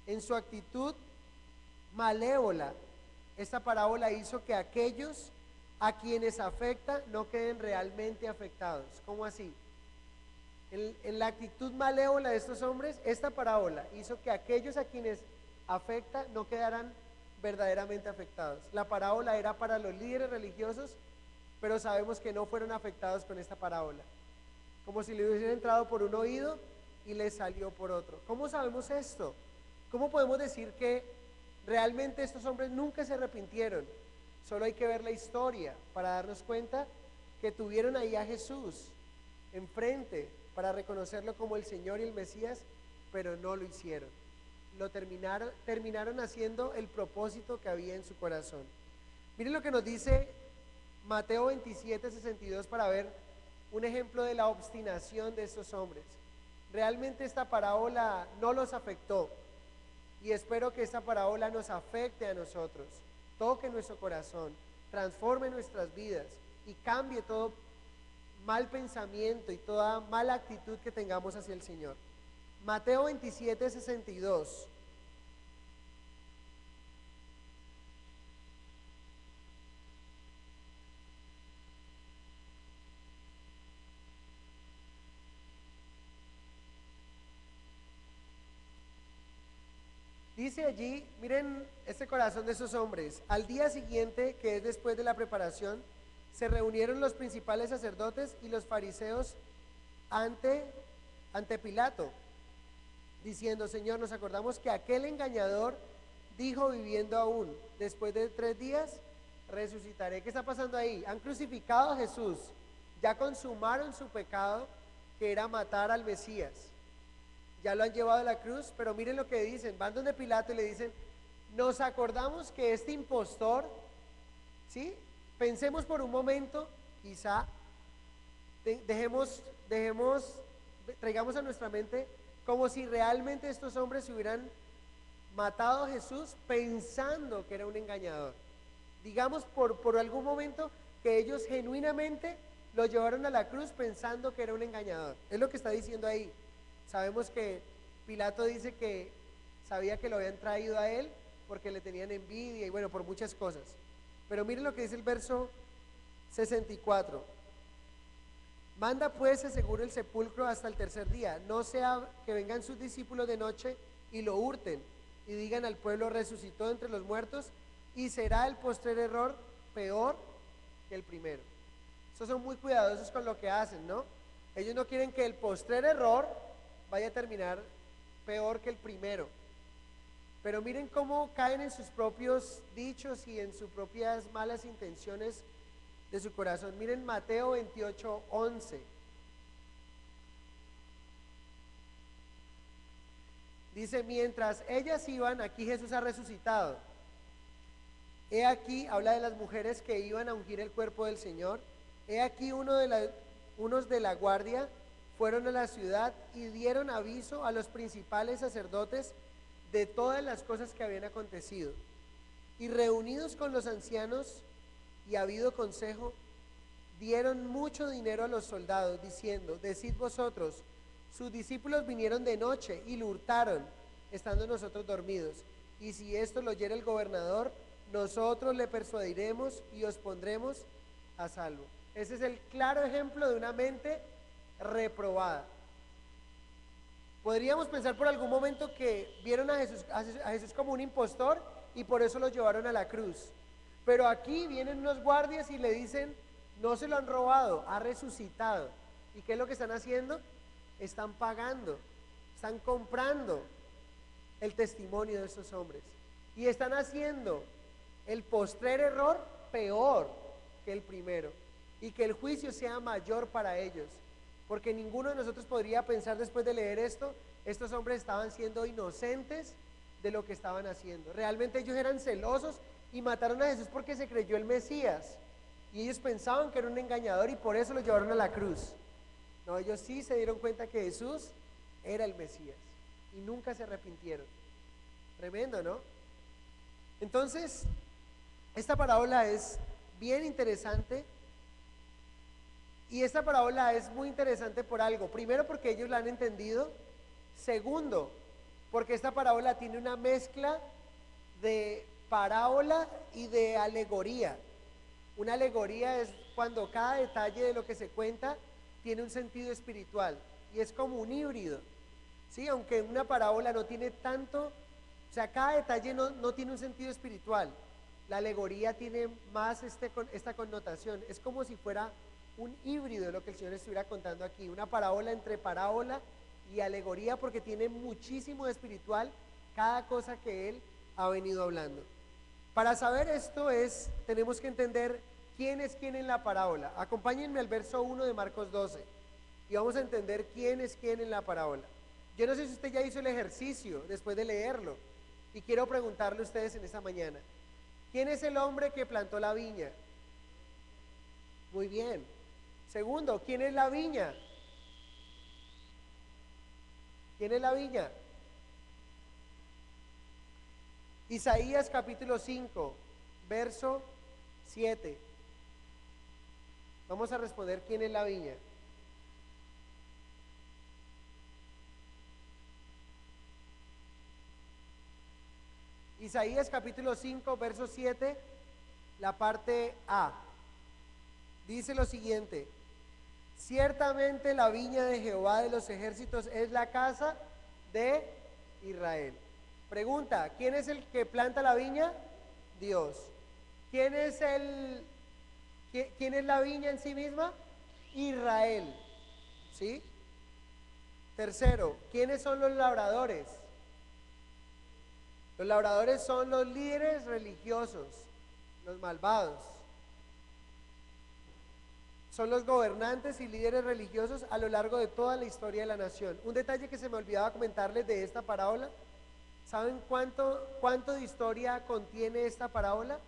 En su actitud malévola, esta parábola hizo que aquellos a quienes afecta no queden realmente afectados. ¿Cómo así? En la actitud malévola de estos hombres, esta parábola hizo que aquellos a quienes afecta no quedaran verdaderamente afectados. La parábola era para los líderes religiosos, pero sabemos que no fueron afectados con esta parábola. Como si le hubiesen entrado por un oído y les salió por otro. ¿Cómo sabemos esto? ¿Cómo podemos decir que realmente estos hombres nunca se arrepintieron? Solo hay que ver la historia para darnos cuenta que tuvieron ahí a Jesús enfrente para reconocerlo como el Señor y el Mesías, pero no lo hicieron. Terminaron haciendo el propósito que había en su corazón. Miren lo que nos dice Mateo 27:62 para ver un ejemplo de la obstinación de estos hombres. Realmente esta parábola no los afectó y espero que esta parábola nos afecte a nosotros, toque nuestro corazón, transforme nuestras vidas y cambie todo mal pensamiento y toda mala actitud que tengamos hacia el Señor. Mateo 27:62. Dice allí, miren este corazón de esos hombres. Al día siguiente, que es después de la preparación, se reunieron los principales sacerdotes y los fariseos ante Pilato, diciendo: Señor, nos acordamos que aquel engañador dijo viviendo aún, después de 3 días resucitaré. ¿Qué está pasando ahí? Han crucificado a Jesús, ya consumaron su pecado, que era matar al Mesías. Ya lo han llevado a la cruz, pero miren lo que dicen. Van donde Pilato y le dicen: nos acordamos que este impostor, ¿sí? Pensemos por un momento, quizá traigamos a nuestra mente como si realmente estos hombres se hubieran matado a Jesús pensando que era un engañador. Digamos por algún momento que ellos genuinamente lo llevaron a la cruz pensando que era un engañador. Es lo que está diciendo ahí. Sabemos que Pilato dice que sabía que lo habían traído a él porque le tenían envidia y bueno, por muchas cosas. Pero miren lo que dice el verso 64. Manda pues seguro el sepulcro hasta el 3er día, no sea que vengan sus discípulos de noche y lo hurten y digan al pueblo: resucitó entre los muertos, y será el postrer error peor que el primero. Estos son muy cuidadosos con lo que hacen, ¿no? Ellos no quieren que el postrer error vaya a terminar peor que el primero. Pero miren cómo caen en sus propios dichos y en sus propias malas intenciones de su corazón. Miren Mateo 28:11. Dice, mientras ellas iban, aquí Jesús ha resucitado. He aquí, habla de las mujeres que iban a ungir el cuerpo del Señor. He aquí unos de la guardia fueron a la ciudad y dieron aviso a los principales sacerdotes de todas las cosas que habían acontecido. Y reunidos con los ancianos y habido consejo, dieron mucho dinero a los soldados, diciendo, decid vosotros, sus discípulos vinieron de noche y lo hurtaron, estando nosotros dormidos. Y si esto lo oyere el gobernador, nosotros le persuadiremos y os pondremos a salvo. Ese es el claro ejemplo de una mente reprobada. Podríamos pensar por algún momento que vieron a Jesús como un impostor y por eso lo llevaron a la cruz. Pero aquí vienen unos guardias y le dicen, no se lo han robado, ha resucitado. ¿Y qué es lo que están haciendo? Están pagando, están comprando el testimonio de estos hombres. Y están haciendo el postrer error peor que el primero. Y que el juicio sea mayor para ellos. Porque ninguno de nosotros podría pensar después de leer esto, estos hombres estaban siendo inocentes de lo que estaban haciendo. Realmente ellos eran celosos y mataron a Jesús porque se creyó el Mesías. Y ellos pensaban que era un engañador y por eso lo llevaron a la cruz. No, ellos sí se dieron cuenta que Jesús era el Mesías y nunca se arrepintieron. Tremendo, ¿no? Entonces, esta parábola es bien interesante. Y esta parábola es muy interesante por algo. Primero, porque ellos la han entendido. Segundo, porque esta parábola tiene una mezcla de parábola y de alegoría. Una alegoría es cuando cada detalle de lo que se cuenta tiene un sentido espiritual y es como un híbrido, ¿sí? Aunque una parábola no tiene tanto, o sea, cada detalle no tiene un sentido espiritual. La alegoría tiene más esta connotación. Es como si fuera un híbrido de lo que el Señor estuviera contando aquí, una parábola entre parábola y alegoría, porque tiene muchísimo de espiritual cada cosa que Él ha venido hablando. Para saber esto tenemos que entender quién es quién en la parábola. Acompáñenme al verso 1 de Marcos 12 y vamos a entender quién es quién en la parábola. Yo no sé si usted ya hizo el ejercicio después de leerlo y quiero preguntarle a ustedes en esta mañana, ¿quién es el hombre que plantó la viña? Muy bien. Segundo, ¿quién es la viña? ¿Quién es la viña? Isaías capítulo 5, verso 7. Vamos a responder quién es la viña. Isaías capítulo 5, verso 7, la parte A. Dice lo siguiente: ciertamente la viña de Jehová de los ejércitos es la casa de Israel. Pregunta, ¿quién es el que planta la viña? Dios. ¿Quién es la viña en sí misma? Israel. ¿Sí? Tercero, ¿quiénes son los labradores? Los labradores son los líderes religiosos, los malvados. Son los gobernantes y líderes religiosos a lo largo de toda la historia de la nación. Un detalle que se me olvidaba comentarles de esta parábola. ¿Saben cuánto de historia contiene esta parábola?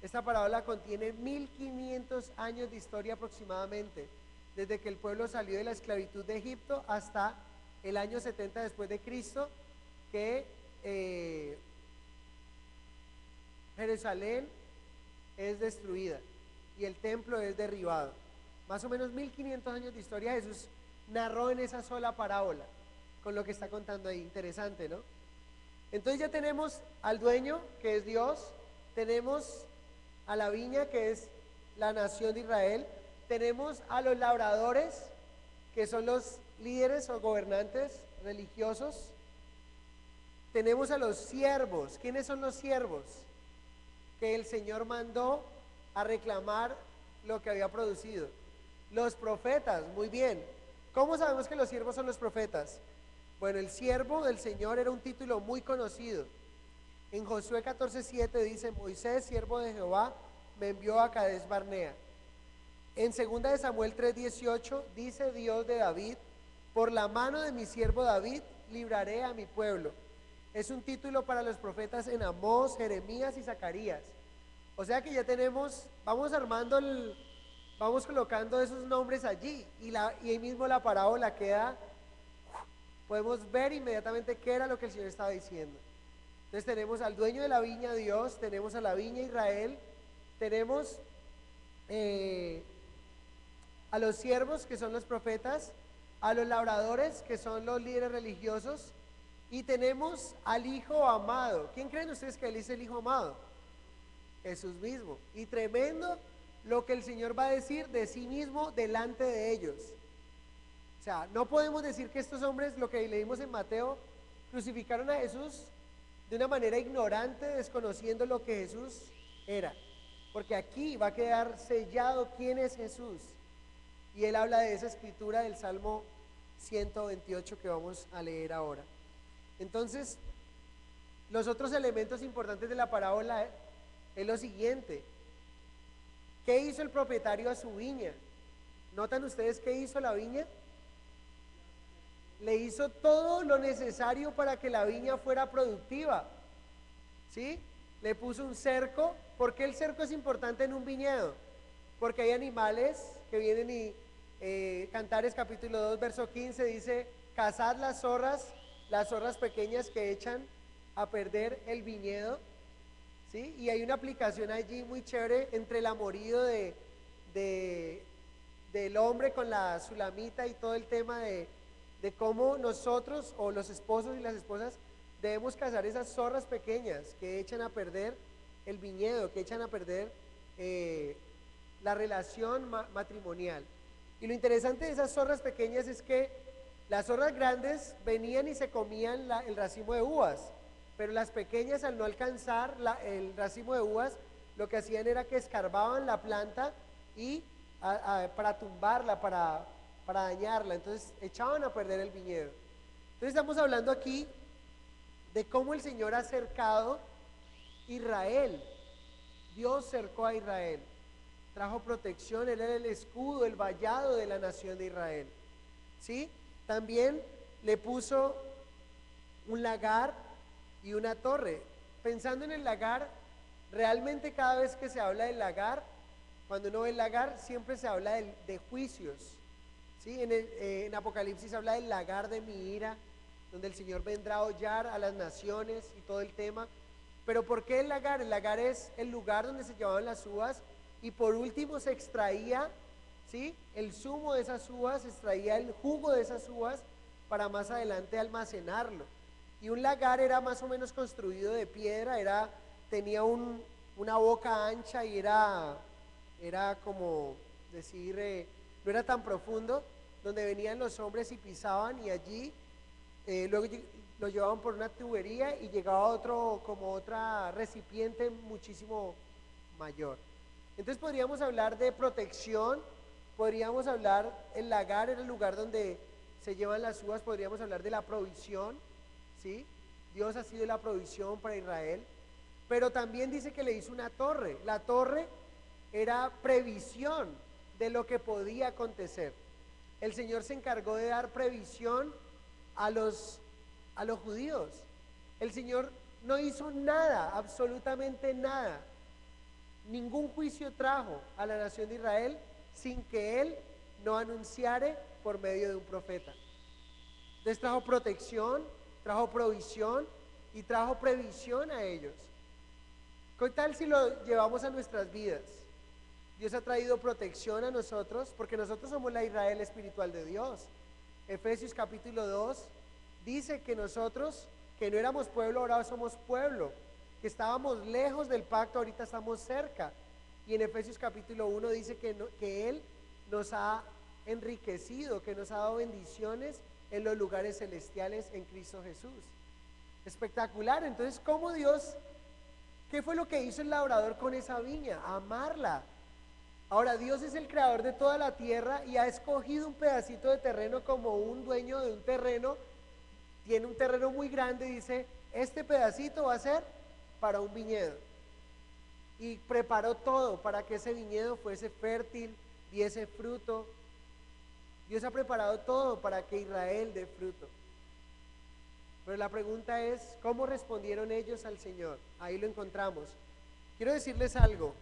Esta parábola contiene 1500 años de historia aproximadamente, desde que el pueblo salió de la esclavitud de Egipto hasta el año 70 después de Cristo, que Jerusalén es destruida y el templo es derribado. Más o menos 1500 años de historia Jesús narró en esa sola parábola, con lo que está contando ahí. Interesante, ¿no? Entonces ya tenemos al dueño, que es Dios, tenemos a la viña, que es la nación de Israel, tenemos a los labradores, que son los líderes o gobernantes religiosos, tenemos a los siervos. ¿Quiénes son los siervos? Que el Señor mandó a reclamar lo que había producido. Los profetas, muy bien. ¿Cómo sabemos que los siervos son los profetas? Bueno, el siervo del Señor era un título muy conocido. En Josué 14:7 dice: Moisés, siervo de Jehová, me envió a Cades Barnea. En 2 Samuel 3:18 dice Dios de David: por la mano de mi siervo David libraré a mi pueblo. Es un título para los profetas en Amós, Jeremías y Zacarías. O sea que ya tenemos, vamos colocando esos nombres allí y ahí mismo la parábola queda, podemos ver inmediatamente qué era lo que el Señor estaba diciendo. Entonces tenemos al dueño de la viña, Dios, tenemos a la viña, Israel, tenemos a los siervos, que son los profetas, a los labradores, que son los líderes religiosos, y tenemos al Hijo amado. ¿Quién creen ustedes que Él es el Hijo amado? Jesús mismo. Y tremendo lo que el Señor va a decir de sí mismo delante de ellos. O sea, no podemos decir que estos hombres, lo que leímos en Mateo, crucificaron a Jesús de una manera ignorante, desconociendo lo que Jesús era. Porque aquí va a quedar sellado quién es Jesús. Y él habla de esa escritura del Salmo 128 que vamos a leer ahora. Entonces, los otros elementos importantes de la parábola es lo siguiente. ¿Qué hizo el propietario a su viña? ¿Notan ustedes qué hizo la viña? Le hizo todo lo necesario para que la viña fuera productiva. ¿Sí? Le puso un cerco. ¿Por qué el cerco es importante en un viñedo? Porque hay animales que vienen y Cantares capítulo 2 verso 15 dice: cazad las zorras pequeñas que echan a perder el viñedo. ¿Sí? Y hay una aplicación allí muy chévere entre el amorío del hombre con la sulamita y todo el tema de cómo nosotros o los esposos y las esposas debemos cazar esas zorras pequeñas que echan a perder el viñedo, que echan a perder la relación matrimonial. Y lo interesante de esas zorras pequeñas es que las zorras grandes venían y se comían el racimo de uvas, pero las pequeñas, al no alcanzar el racimo de uvas, lo que hacían era que escarbaban la planta y para tumbarla, para dañarla. Entonces echaban a perder el viñedo. Entonces estamos hablando aquí de cómo el Señor ha cercado Israel. Dios cercó a Israel, trajo protección, Él era el escudo, el vallado de la nación de Israel. ¿Sí? También le puso un lagar y una torre. Pensando en el lagar, realmente cada vez que se habla del lagar, cuando uno ve el lagar, siempre se habla de juicios. ¿Sí? En Apocalipsis se habla del lagar de mi ira, donde el Señor vendrá a hollar a las naciones y todo el tema. Pero ¿por qué el lagar? El lagar es el lugar donde se llevaban las uvas y por último se extraía, ¿sí?, el zumo de esas uvas, se extraía el jugo de esas uvas para más adelante almacenarlo. Y un lagar era más o menos construido de piedra, tenía una boca ancha y era como decir, no era tan profundo, donde venían los hombres y pisaban y allí luego lo llevaban por una tubería y llegaba otra recipiente muchísimo mayor. Entonces podríamos hablar de protección, podríamos hablar, el lagar era el lugar donde se llevan las uvas, podríamos hablar de la provisión, ¿sí? Dios ha sido la provisión para Israel, pero también dice que le hizo una torre. La torre era previsión de lo que podía acontecer. El Señor se encargó de dar previsión a los judíos. El Señor no hizo nada, absolutamente nada. Ningún juicio trajo a la nación de Israel sin que Él no anunciare por medio de un profeta. Entonces trajo protección, trajo provisión y trajo previsión a ellos. ¿Qué tal si lo llevamos a nuestras vidas? Dios ha traído protección a nosotros porque nosotros somos la Israel espiritual de Dios. Efesios capítulo 2 dice que nosotros, que no éramos pueblo, ahora somos pueblo, que estábamos lejos del pacto, ahorita estamos cerca. Y en Efesios capítulo 1 dice que Él nos ha enriquecido, que nos ha dado bendiciones en los lugares celestiales en Cristo Jesús. Espectacular. Entonces, ¿cómo Dios, qué fue lo que hizo el labrador con esa viña? Amarla. Ahora, Dios es el creador de toda la tierra y ha escogido un pedacito de terreno como un dueño de un terreno. Tiene un terreno muy grande y dice, este pedacito va a ser para un viñedo. Y preparó todo para que ese viñedo fuese fértil, diese fruto. Dios ha preparado todo para que Israel dé fruto. Pero la pregunta es, ¿cómo respondieron ellos al Señor? Ahí lo encontramos. Quiero decirles algo.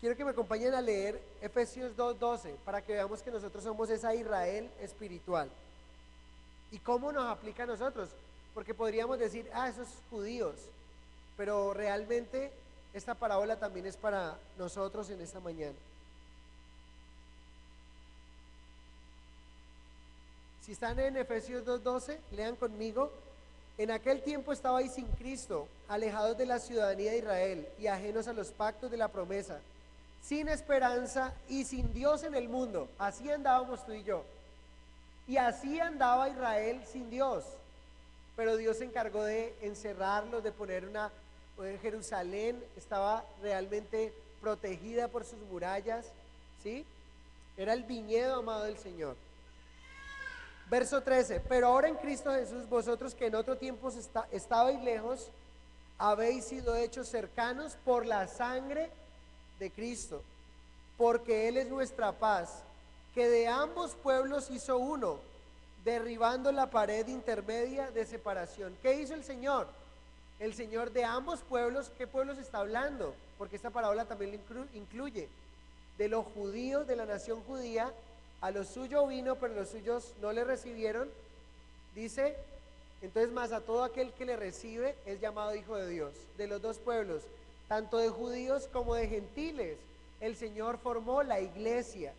Quiero que me acompañen a leer Efesios 2:12 para que veamos que nosotros somos esa Israel espiritual. ¿Y cómo nos aplica a nosotros? Porque podríamos decir, esos judíos, pero realmente esta parábola también es para nosotros en esta mañana. Si están en Efesios 2:12, lean conmigo. En aquel tiempo estabais sin Cristo, alejados de la ciudadanía de Israel y ajenos a los pactos de la promesa, sin esperanza y sin Dios en el mundo. Así andábamos tú y yo. Y así andaba Israel sin Dios. Pero Dios se encargó de encerrarlos, de poner Jerusalén estaba realmente protegida por sus murallas, ¿sí? Era el viñedo amado del Señor. Verso 13, pero ahora en Cristo Jesús, vosotros que en otro tiempo estabais lejos, habéis sido hechos cercanos por la sangre de Cristo, porque Él es nuestra paz, que de ambos pueblos hizo uno, derribando la pared intermedia de separación. ¿Qué hizo el Señor? El Señor de ambos pueblos. ¿Qué pueblos está hablando? Porque esta parábola también lo incluye. De los judíos, de la nación judía, a los suyos vino, pero los suyos no le recibieron. Dice, entonces más a todo aquel que le recibe es llamado hijo de Dios. De los dos pueblos, tanto de judíos como de gentiles, el Señor formó la iglesia,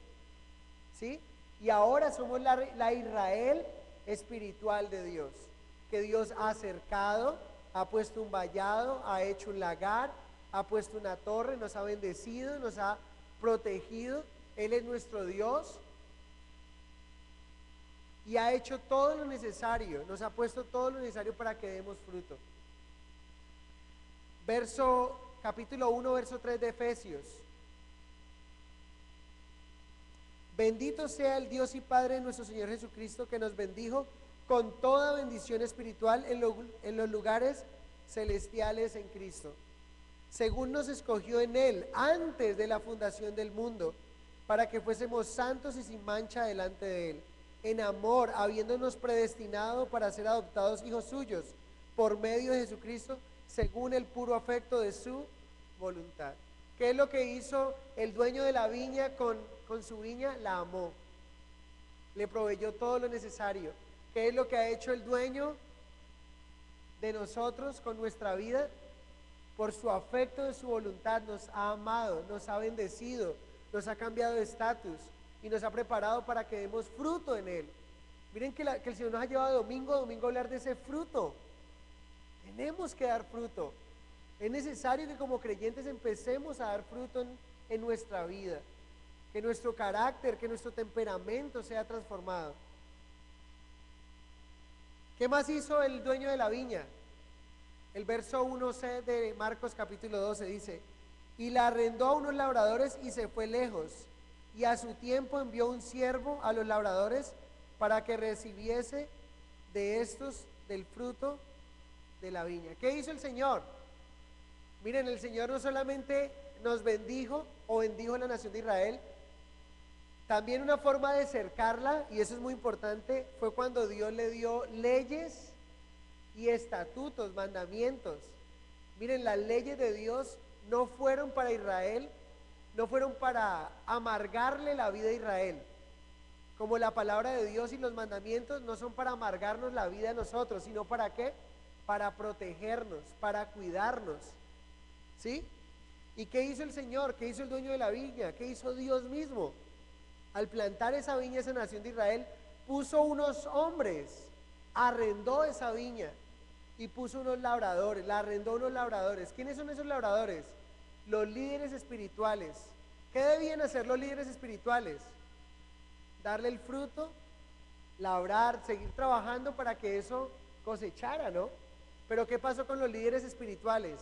¿sí? Y ahora somos la Israel espiritual de Dios, que Dios ha acercado, ha puesto un vallado, ha hecho un lagar, ha puesto una torre, nos ha bendecido, nos ha protegido. Él es nuestro Dios y ha hecho todo lo necesario, nos ha puesto todo lo necesario para que demos fruto. Capítulo 1, verso 3 de Efesios. Bendito sea el Dios y Padre de nuestro Señor Jesucristo, que nos bendijo con toda bendición espiritual en los lugares celestiales en Cristo, según nos escogió en Él antes de la fundación del mundo, para que fuésemos santos y sin mancha delante de Él, en amor, habiéndonos predestinado para ser adoptados hijos suyos, por medio de Jesucristo, según el puro afecto de su voluntad. ¿Qué es lo que hizo el dueño de la viña con su viña? La amó, le proveyó todo lo necesario. ¿Qué es lo que ha hecho el dueño de nosotros con nuestra vida? Por su afecto de su voluntad nos ha amado, nos ha bendecido, nos ha cambiado de estatus y nos ha preparado para que demos fruto en Él. Miren que el Señor nos ha llevado domingo a domingo a hablar de ese fruto. Tenemos que dar fruto. Es necesario que como creyentes empecemos a dar fruto en nuestra vida, que nuestro carácter, que nuestro temperamento sea transformado. ¿Qué más hizo el dueño de la viña? El verso 1c de Marcos capítulo 12 dice, y la arrendó a unos labradores y se fue lejos, y a su tiempo envió un siervo a los labradores para que recibiese de estos del fruto de la viña. ¿Qué hizo el Señor? Miren, el Señor no solamente nos bendijo o bendijo a la nación de Israel, también una forma de cercarla, y eso es muy importante, fue cuando Dios le dio leyes y estatutos, mandamientos. Miren, las leyes de Dios no fueron para Israel, no fueron para amargarle la vida a Israel, como la palabra de Dios y los mandamientos no son para amargarnos la vida a nosotros, sino ¿para qué? Para protegernos, para cuidarnos, ¿sí? ¿Y qué hizo el Señor? ¿Qué hizo el dueño de la viña? ¿Qué hizo Dios mismo? Al plantar esa viña, esa nación de Israel, puso unos hombres, arrendó esa viña y puso unos labradores, la arrendó unos labradores. ¿Quiénes son esos labradores? Los líderes espirituales. ¿Qué debían hacer los líderes espirituales? Darle el fruto, labrar, seguir trabajando para que eso cosechara, ¿no? Pero ¿qué pasó con los líderes espirituales?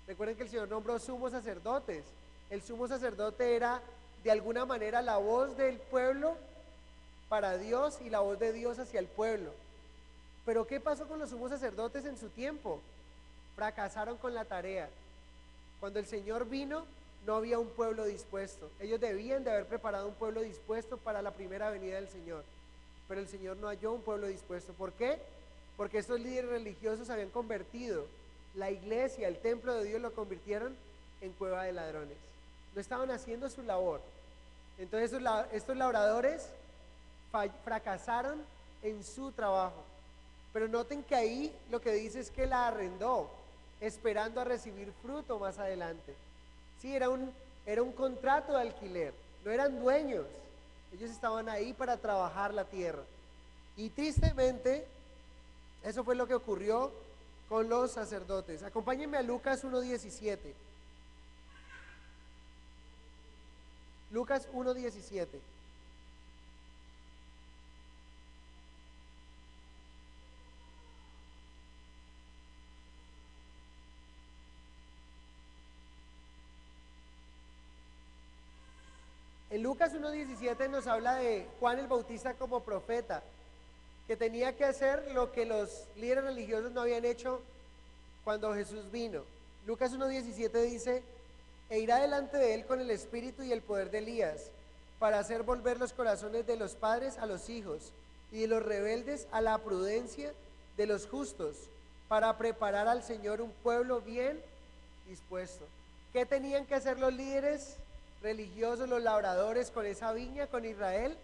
Recuerden que el Señor nombró sumos sacerdotes. El sumo sacerdote era de alguna manera la voz del pueblo para Dios y la voz de Dios hacia el pueblo. Pero ¿qué pasó con los sumos sacerdotes en su tiempo? Fracasaron con la tarea. Cuando el Señor vino, no había un pueblo dispuesto. Ellos debían de haber preparado un pueblo dispuesto para la primera venida del Señor, pero el Señor no halló un pueblo dispuesto. ¿Por qué? Porque estos líderes religiosos habían convertido la iglesia, el templo de Dios, lo convirtieron en cueva de ladrones. No estaban haciendo su labor. Entonces estos labradores fracasaron en su trabajo. Pero noten que ahí lo que dice es que la arrendó, esperando a recibir fruto más adelante. Sí, era un contrato de alquiler, no eran dueños. Ellos estaban ahí para trabajar la tierra. Y tristemente, eso fue lo que ocurrió con los sacerdotes. Acompáñenme a Lucas 1:17. Lucas 1:17. En Lucas 1:17 nos habla de Juan el Bautista como profeta, que tenía que hacer lo que los líderes religiosos no habían hecho cuando Jesús vino. Lucas 1:17 dice: e irá delante de él con el espíritu y el poder de Elías, para hacer volver los corazones de los padres a los hijos, y de los rebeldes a la prudencia de los justos, para preparar al Señor un pueblo bien dispuesto. ¿Qué tenían que hacer los líderes religiosos, los labradores con esa viña, con Israel?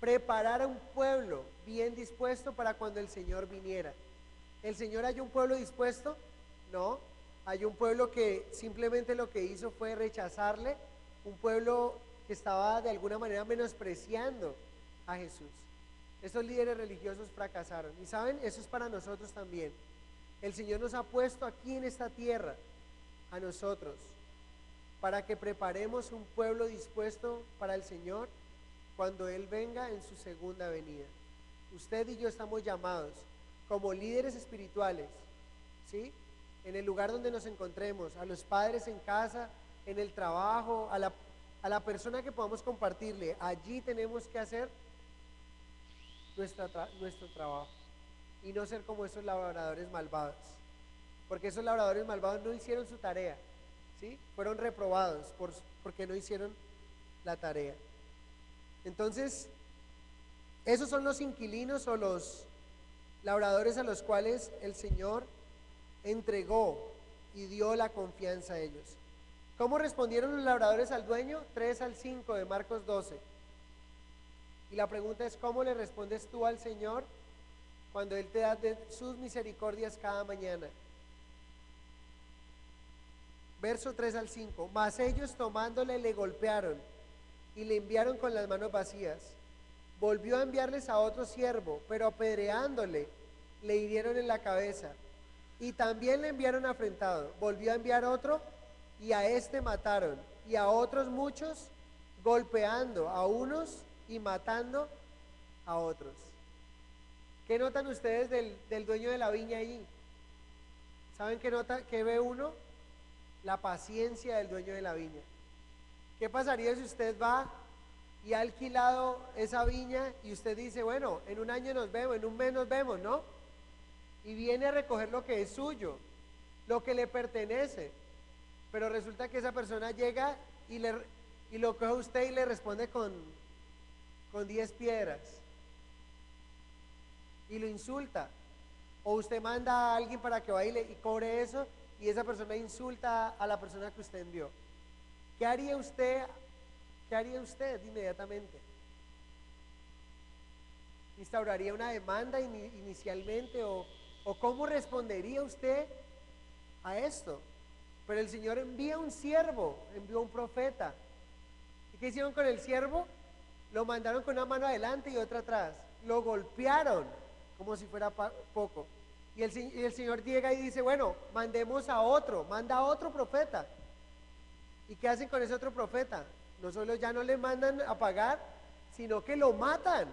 Preparar a un pueblo bien dispuesto para cuando el Señor viniera. ¿El Señor halló un pueblo dispuesto? No, halló un pueblo que simplemente lo que hizo fue rechazarle, un pueblo que estaba de alguna manera menospreciando a Jesús. Esos líderes religiosos fracasaron. Y saben, eso es para nosotros también. El Señor nos ha puesto aquí en esta tierra, a nosotros, para que preparemos un pueblo dispuesto para el Señor cuando Él venga en su segunda venida. Usted y yo estamos llamados como líderes espirituales, ¿sí? En el lugar donde nos encontremos, a los padres en casa, en el trabajo, a la persona que podamos compartirle, allí tenemos que hacer nuestro trabajo y no ser como esos labradores malvados, porque esos labradores malvados no hicieron su tarea, ¿sí? Fueron reprobados porque no hicieron la tarea. Entonces, esos son los inquilinos o los labradores a los cuales el Señor entregó y dio la confianza a ellos. ¿Cómo respondieron los labradores al dueño? 3-5 de Marcos 12. Y la pregunta es: ¿cómo le respondes tú al Señor cuando Él te da de sus misericordias cada mañana? Verso 3-5. Mas ellos tomándole le golpearon y le enviaron con las manos vacías. Volvió a enviarles a otro siervo, pero apedreándole le hirieron en la cabeza. Y también le enviaron afrentado. Volvió a enviar otro y a este mataron. Y a otros muchos, golpeando a unos y matando a otros. ¿Qué notan ustedes del dueño de la viña allí? ¿Saben qué ve uno? La paciencia del dueño de la viña. ¿Qué pasaría si usted va y ha alquilado esa viña y usted dice: bueno, en un año nos vemos, en un mes nos vemos, ¿no? Y viene a recoger lo que es suyo, lo que le pertenece, pero resulta que esa persona llega y lo coge a usted y le responde con 10 piedras y lo insulta, o usted manda a alguien para que vaya y cobre eso, y esa persona insulta a la persona que usted envió. ¿Qué haría usted inmediatamente? ¿Instauraría una demanda inicialmente o cómo respondería usted a esto? Pero el Señor envía un siervo, envió un profeta. ¿Y qué hicieron con el siervo? Lo mandaron con una mano adelante y otra atrás. Lo golpearon como si fuera poco. Y el Señor llega y dice: bueno, manda a otro profeta. ¿Y qué hacen con ese otro profeta? No solo ya no le mandan a pagar, sino que lo matan.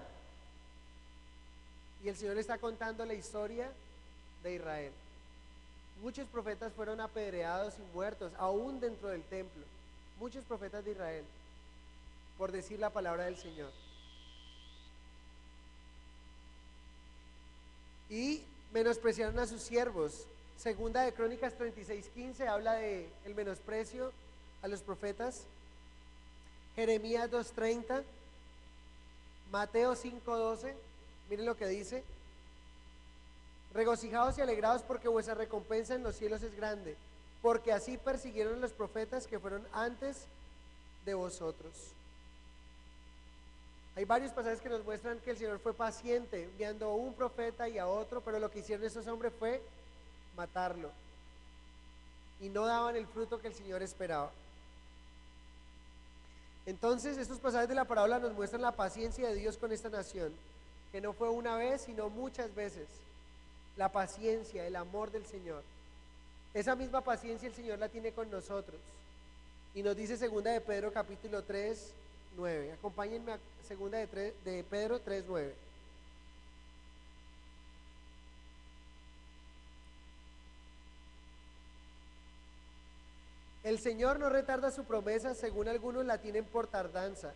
Y el Señor está contando la historia de Israel. Muchos profetas fueron apedreados y muertos, aún dentro del templo. Muchos profetas de Israel, por decir la palabra del Señor. Y menospreciaron a sus siervos. Segunda de Crónicas 36:15 habla de el menosprecio a los profetas, Jeremías 2:30, Mateo 5:12, miren lo que dice: regocijaos y alegraos porque vuestra recompensa en los cielos es grande, porque así persiguieron a los profetas que fueron antes de vosotros. Hay varios pasajes que nos muestran que el Señor fue paciente, enviando a un profeta y a otro, pero lo que hicieron estos hombres fue matarlo, y no daban el fruto que el Señor esperaba. Entonces, estos pasajes de la parábola nos muestran la paciencia de Dios con esta nación, que no fue una vez, sino muchas veces. La paciencia, el amor del Señor. Esa misma paciencia el Señor la tiene con nosotros. Y nos dice segunda de Pedro capítulo 3:9. Acompáñenme a segunda de Pedro 3:9. El Señor no retarda su promesa, según algunos la tienen por tardanza,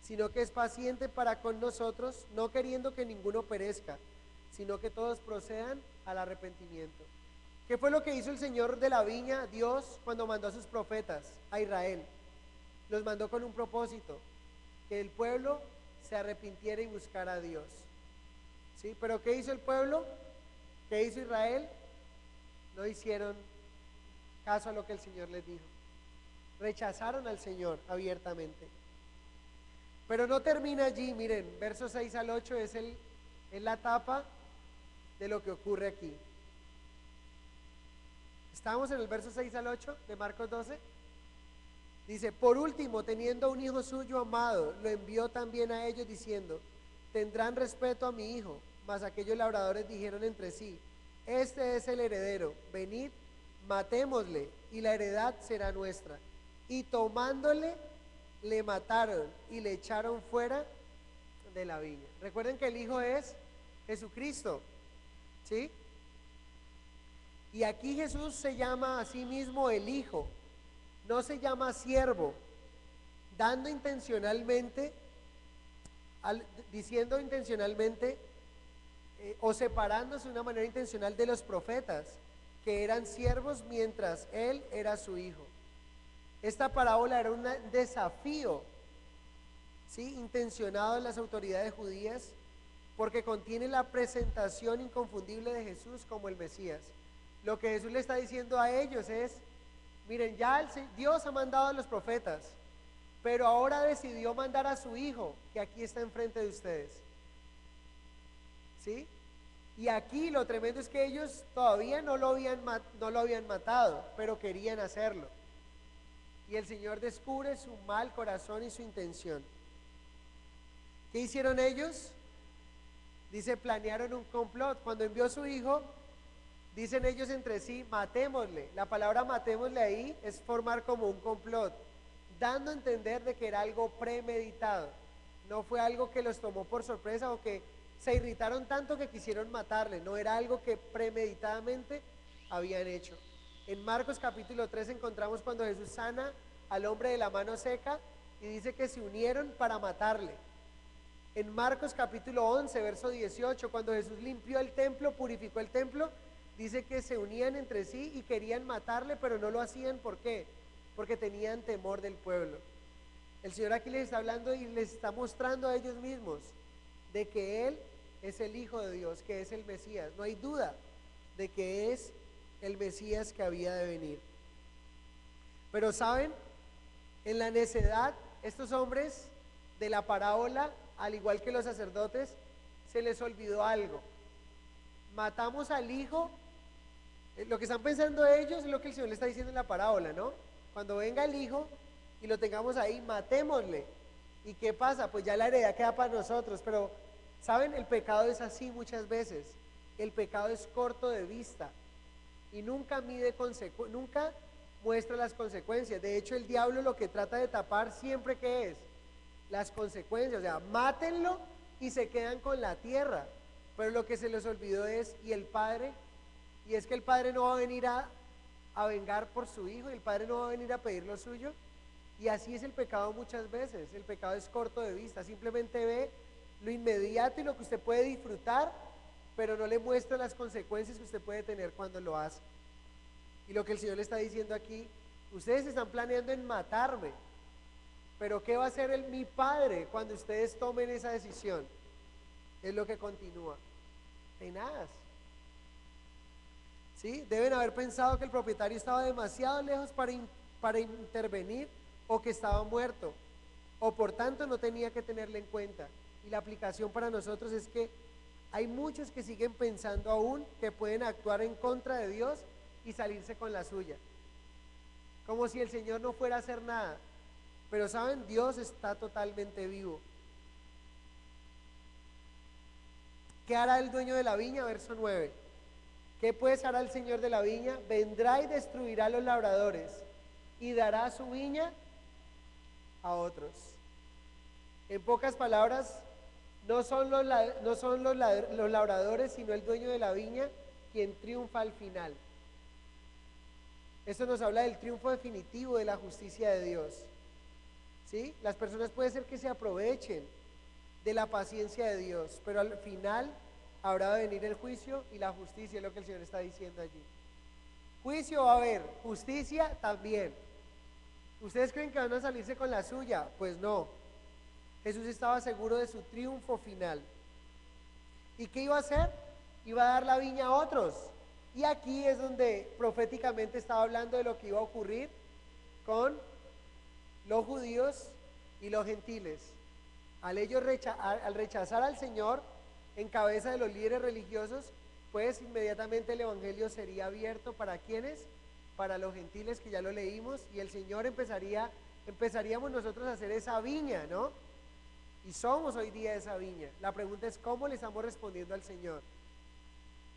sino que es paciente para con nosotros, no queriendo que ninguno perezca, sino que todos procedan al arrepentimiento. ¿Qué fue lo que hizo el Señor de la viña, Dios, cuando mandó a sus profetas a Israel? Los mandó con un propósito: que el pueblo se arrepintiera y buscara a Dios. ¿Sí? Pero ¿qué hizo el pueblo? ¿Qué hizo Israel? No hicieron caso a lo que el Señor les dijo. Rechazaron al Señor abiertamente. Pero no termina allí, miren, versos 6 al 8 es la etapa de lo que ocurre aquí. Estamos en el verso 6 al 8 de Marcos 12. Dice: por último, teniendo un hijo suyo amado, lo envió también a ellos diciendo: tendrán respeto a mi hijo. Mas aquellos labradores dijeron entre sí: este es el heredero, venid, matémosle, y la heredad será nuestra. Y tomándole, le mataron y le echaron fuera de la viña. Recuerden que el hijo es Jesucristo, ¿sí? Y aquí Jesús se llama a sí mismo el hijo, no se llama siervo, dando intencionalmente, diciendo intencionalmente o separándose de una manera intencional de los profetas, que eran siervos mientras él era su hijo. Esta parábola era un desafío, ¿sí?, intencionado de las autoridades judías, porque contiene la presentación inconfundible de Jesús como el Mesías. Lo que Jesús le está diciendo a ellos es: miren, ya Dios ha mandado a los profetas, pero ahora decidió mandar a su hijo, que aquí está enfrente de ustedes, ¿sí? Y aquí lo tremendo es que ellos todavía no lo habían matado, pero querían hacerlo. Y el Señor descubre su mal corazón y su intención. ¿Qué hicieron ellos? Dice, planearon un complot. Cuando envió a su hijo, dicen ellos entre sí: matémosle. La palabra matémosle ahí es formar como un complot, dando a entender de que era algo premeditado. No fue algo que los tomó por sorpresa o que se irritaron tanto que quisieron matarle. No, era algo que premeditadamente habían hecho. En Marcos capítulo 3 encontramos cuando Jesús sana al hombre de la mano seca y dice que se unieron para matarle. En Marcos capítulo 11, verso 18, cuando Jesús limpió el templo, purificó el templo, dice que se unían entre sí y querían matarle, pero no lo hacían. ¿Por qué? Porque tenían temor del pueblo. El Señor aquí les está hablando y les está mostrando a ellos mismos de que Él es el Hijo de Dios, que es el Mesías. No hay duda de que es el Mesías que había de venir. Pero ¿saben? En la necedad, estos hombres de la parábola, al igual que los sacerdotes, se les olvidó algo. Matamos al hijo. Lo que están pensando ellos es lo que el Señor le está diciendo en la parábola, ¿no? Cuando venga el hijo y lo tengamos ahí, matémosle. ¿Y qué pasa? Pues ya la heredad queda para nosotros. Pero ¿saben? El pecado es así muchas veces. El pecado es corto de vista y nunca nunca muestra las consecuencias. De hecho, el diablo lo que trata de tapar siempre, ¿qué es? Las consecuencias. O sea, mátenlo y se quedan con la tierra. Pero lo que se les olvidó es: ¿y el padre? Y es que el padre no va a venir a vengar por su hijo, y el padre no va a venir a pedir lo suyo. Y así es el pecado muchas veces. El pecado es corto de vista, simplemente ve lo inmediato y lo que usted puede disfrutar, pero no le muestra las consecuencias que usted puede tener cuando lo hace. Y lo que el Señor le está diciendo aquí ustedes están planeando en matarme, pero ¿qué va a hacer mi Padre cuando ustedes tomen esa decisión? Es lo que continúa. Tenaz. ¿Sí? Deben haber pensado que el propietario estaba demasiado lejos para intervenir, o que estaba muerto, o por tanto no tenía que tenerle en cuenta. Y la aplicación para nosotros es que hay muchos que siguen pensando aún que pueden actuar en contra de Dios y salirse con la suya, como si el Señor no fuera a hacer nada. Pero saben, Dios está totalmente vivo. ¿Qué hará el dueño de la viña? Verso 9. ¿Qué pues hará el señor de la viña? Vendrá y destruirá a los labradores y dará su viña a otros. En pocas palabras, no son los labradores, sino el dueño de la viña quien triunfa al final. Esto nos habla del triunfo definitivo de la justicia de Dios. ¿Sí? Las personas puede ser que se aprovechen de la paciencia de Dios, pero al final habrá de venir el juicio y la justicia, es lo que el Señor está diciendo allí. Juicio va a haber, justicia también. ¿Ustedes creen que van a salirse con la suya? Pues no. Jesús estaba seguro de su triunfo final. ¿Y qué iba a hacer? Iba a dar la viña a otros. Y aquí es donde proféticamente estaba hablando de lo que iba a ocurrir con los judíos y los gentiles. Al rechazar al Señor en cabeza de los líderes religiosos, pues inmediatamente el evangelio sería abierto ¿para quiénes? Para los gentiles, que ya lo leímos, y el Señor empezaríamos nosotros a hacer esa viña, ¿no? Y somos hoy día esa viña. La pregunta es ¿cómo le estamos respondiendo al Señor?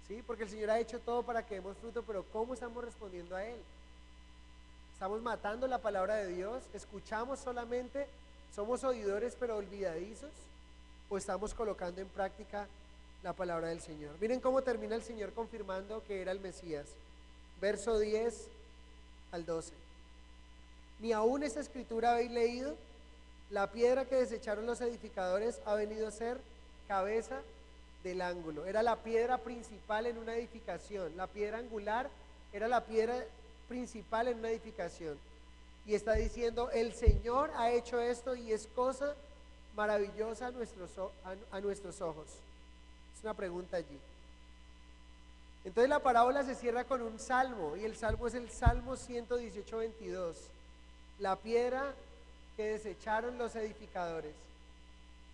¿Sí? Porque el Señor ha hecho todo para que demos fruto, pero ¿cómo estamos respondiendo a Él? ¿Estamos matando la palabra de Dios? ¿Escuchamos solamente? ¿Somos oidores pero olvidadizos? ¿O estamos colocando en práctica la palabra del Señor? Miren cómo termina el Señor confirmando que era el Mesías. Verso 10 al 12. Ni aún esta escritura habéis leído. La piedra que desecharon los edificadores ha venido a ser cabeza del ángulo. Era la piedra principal en una edificación. La piedra angular era la piedra principal en una edificación. Y está diciendo, el Señor ha hecho esto y es cosa maravillosa a nuestros ojos. Es una pregunta allí. Entonces la parábola se cierra con un salmo, y el salmo es el Salmo 118, 22. La piedra que desecharon los edificadores.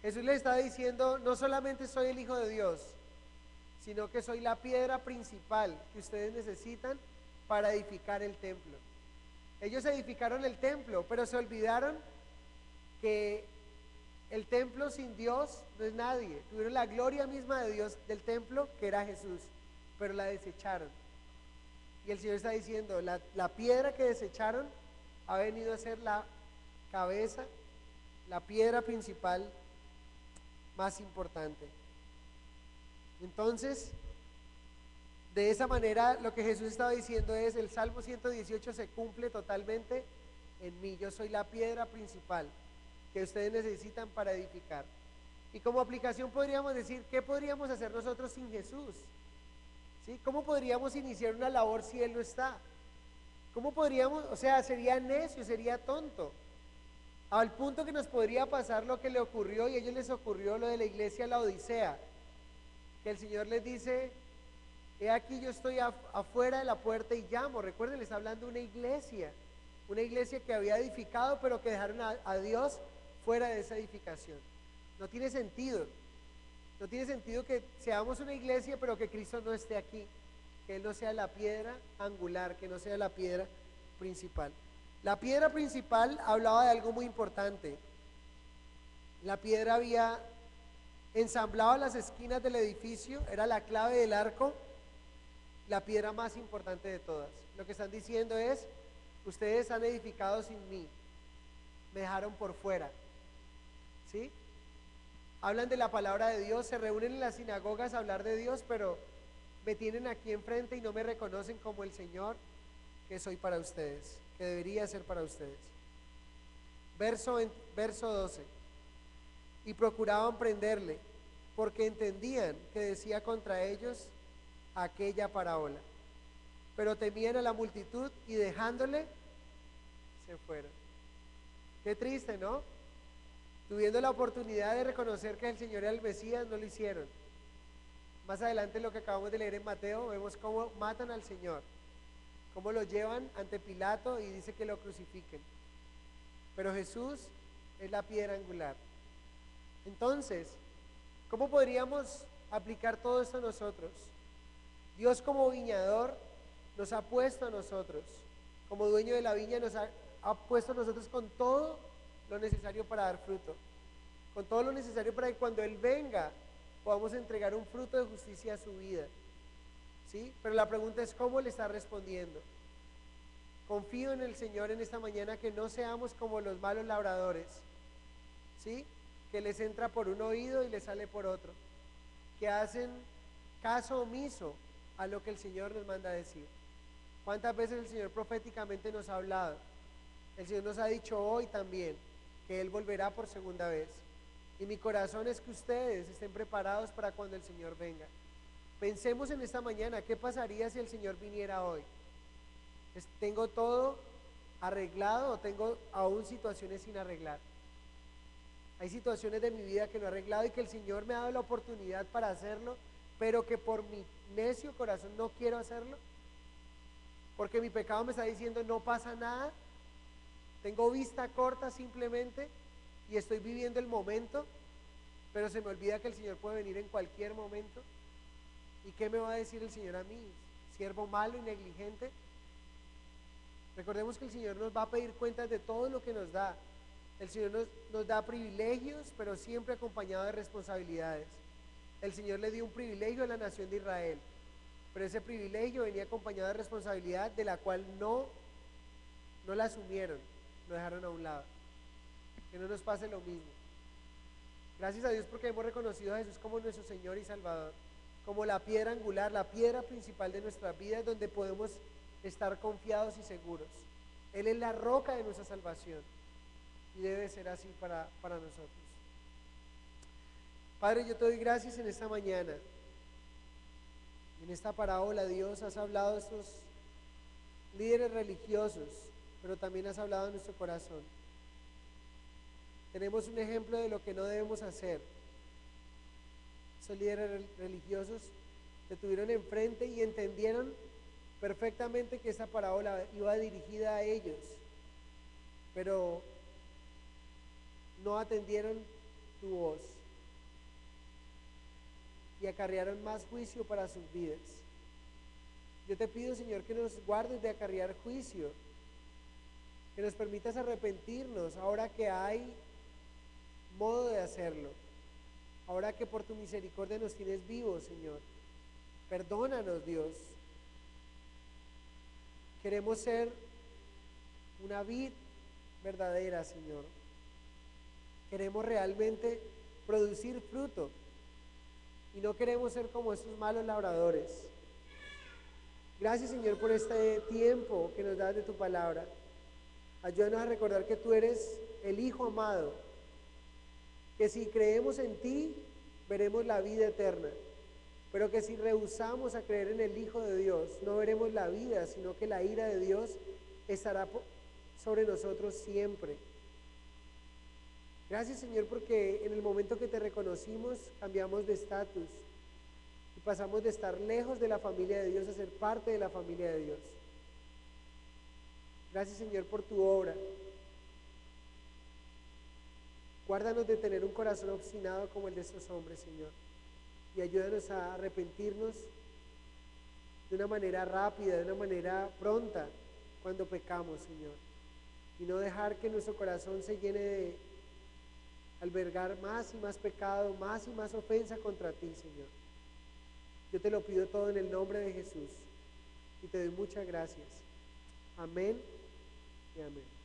Jesús les está diciendo, no solamente soy el Hijo de Dios, sino que soy la piedra principal que ustedes necesitan para edificar el templo. Ellos edificaron el templo, pero se olvidaron que el templo sin Dios no es nadie. Tuvieron la gloria misma de Dios del templo, que era Jesús, pero la desecharon. Y el Señor está diciendo, la piedra que desecharon ha venido a ser la cabeza, la piedra principal más importante. Entonces, de esa manera lo que Jesús estaba diciendo es, el Salmo 118 se cumple totalmente en mí. Yo soy la piedra principal que ustedes necesitan para edificar. Y como aplicación podríamos decir, ¿qué podríamos hacer nosotros sin Jesús? ¿Sí? ¿Cómo podríamos iniciar una labor si Él no está? ¿Cómo podríamos? O sea, sería necio, sería tonto. Al punto que nos podría pasar lo que le ocurrió, y a ellos les ocurrió lo de la iglesia La Odisea, que el Señor les dice, he aquí yo estoy afuera de la puerta y llamo. Recuerden, les está hablando una iglesia que había edificado, pero que dejaron a Dios fuera de esa edificación. No tiene sentido. No tiene sentido que seamos una iglesia, pero que Cristo no esté aquí, que Él no sea la piedra angular, que no sea la piedra principal. La piedra principal hablaba de algo muy importante. La piedra había ensamblado las esquinas del edificio, era la clave del arco, la piedra más importante de todas. Lo que están diciendo es, ustedes han edificado sin mí, me dejaron por fuera. ¿Sí? Hablan de la palabra de Dios, se reúnen en las sinagogas a hablar de Dios, pero me tienen aquí enfrente y no me reconocen como el Señor que soy para ustedes, que debería ser para ustedes. Verso 12. Y procuraban prenderle, porque entendían que decía contra ellos aquella parábola. Pero temían a la multitud y dejándole, se fueron. Qué triste, ¿no? Tuviendo la oportunidad de reconocer que el Señor era el Mesías, no lo hicieron. Más adelante, lo que acabamos de leer en Mateo, vemos cómo matan al Señor, cómo lo llevan ante Pilato y dice que lo crucifiquen. Pero Jesús es la piedra angular. Entonces, ¿cómo podríamos aplicar todo esto a nosotros? Dios, como viñador, nos ha puesto a nosotros, como dueño de la viña, nos ha puesto a nosotros con todo lo necesario para dar fruto, con todo lo necesario para que cuando Él venga podamos entregar un fruto de justicia a su vida, ¿sí? Pero la pregunta es, ¿cómo le está respondiendo? Confío en el Señor en esta mañana que no seamos como los malos labradores, ¿sí? Que les entra por un oído y les sale por otro, que hacen caso omiso a lo que el Señor nos manda a decir. ¿Cuántas veces el Señor proféticamente nos ha hablado? El Señor nos ha dicho hoy también que Él volverá por segunda vez. Y mi corazón es que ustedes estén preparados para cuando el Señor venga. Pensemos en esta mañana, ¿qué pasaría si el Señor viniera hoy? ¿Tengo todo arreglado o tengo aún situaciones sin arreglar? Hay situaciones de mi vida que no he arreglado y que el Señor me ha dado la oportunidad para hacerlo, pero que por mi necio corazón no quiero hacerlo, porque mi pecado me está diciendo no pasa nada, tengo vista corta simplemente y estoy viviendo el momento, pero se me olvida que el Señor puede venir en cualquier momento. ¿Y qué me va a decir el Señor a mí? ¿Siervo malo y negligente? Recordemos que el Señor nos va a pedir cuentas de todo lo que nos da. El Señor nos da privilegios, pero siempre acompañado de responsabilidades. El Señor le dio un privilegio a la nación de Israel, pero ese privilegio venía acompañado de responsabilidad de la cual no la asumieron, lo dejaron a un lado. Que no nos pase lo mismo. Gracias a Dios porque hemos reconocido a Jesús como nuestro Señor y Salvador, como la piedra angular, la piedra principal de nuestras vidas, donde podemos estar confiados y seguros. Él es la roca de nuestra salvación y debe ser así para nosotros. Padre, yo te doy gracias en esta mañana. En esta parábola, Dios, has hablado a estos líderes religiosos, pero también has hablado a nuestro corazón. Tenemos un ejemplo de lo que no debemos hacer. Esos líderes religiosos se tuvieron enfrente y entendieron perfectamente que esa parábola iba dirigida a ellos, pero no atendieron tu voz y acarrearon más juicio para sus vidas. Yo te pido, Señor, que nos guardes de acarrear juicio, que nos permitas arrepentirnos ahora que hay modo de hacerlo, ahora que por tu misericordia nos tienes vivos, Señor. Perdónanos, Dios. Queremos ser una vid verdadera, Señor. Queremos realmente producir fruto y no queremos ser como esos malos labradores. Gracias, Señor, por este tiempo que nos das de tu palabra. Ayúdanos a recordar que tú eres el Hijo amado, que si creemos en ti veremos la vida eterna, pero que si rehusamos a creer en el Hijo de Dios no veremos la vida, sino que la ira de Dios estará sobre nosotros siempre. Gracias, Señor, porque en el momento que te reconocimos cambiamos de estatus y pasamos de estar lejos de la familia de Dios a ser parte de la familia de Dios. Gracias, Señor, por tu obra. Guárdanos de tener un corazón obstinado como el de estos hombres, Señor, y ayúdanos a arrepentirnos de una manera rápida, de una manera pronta cuando pecamos, Señor, y no dejar que nuestro corazón se llene de albergar más y más pecado, más y más ofensa contra ti, Señor. Yo te lo pido todo en el nombre de Jesús y te doy muchas gracias. Amén y amén.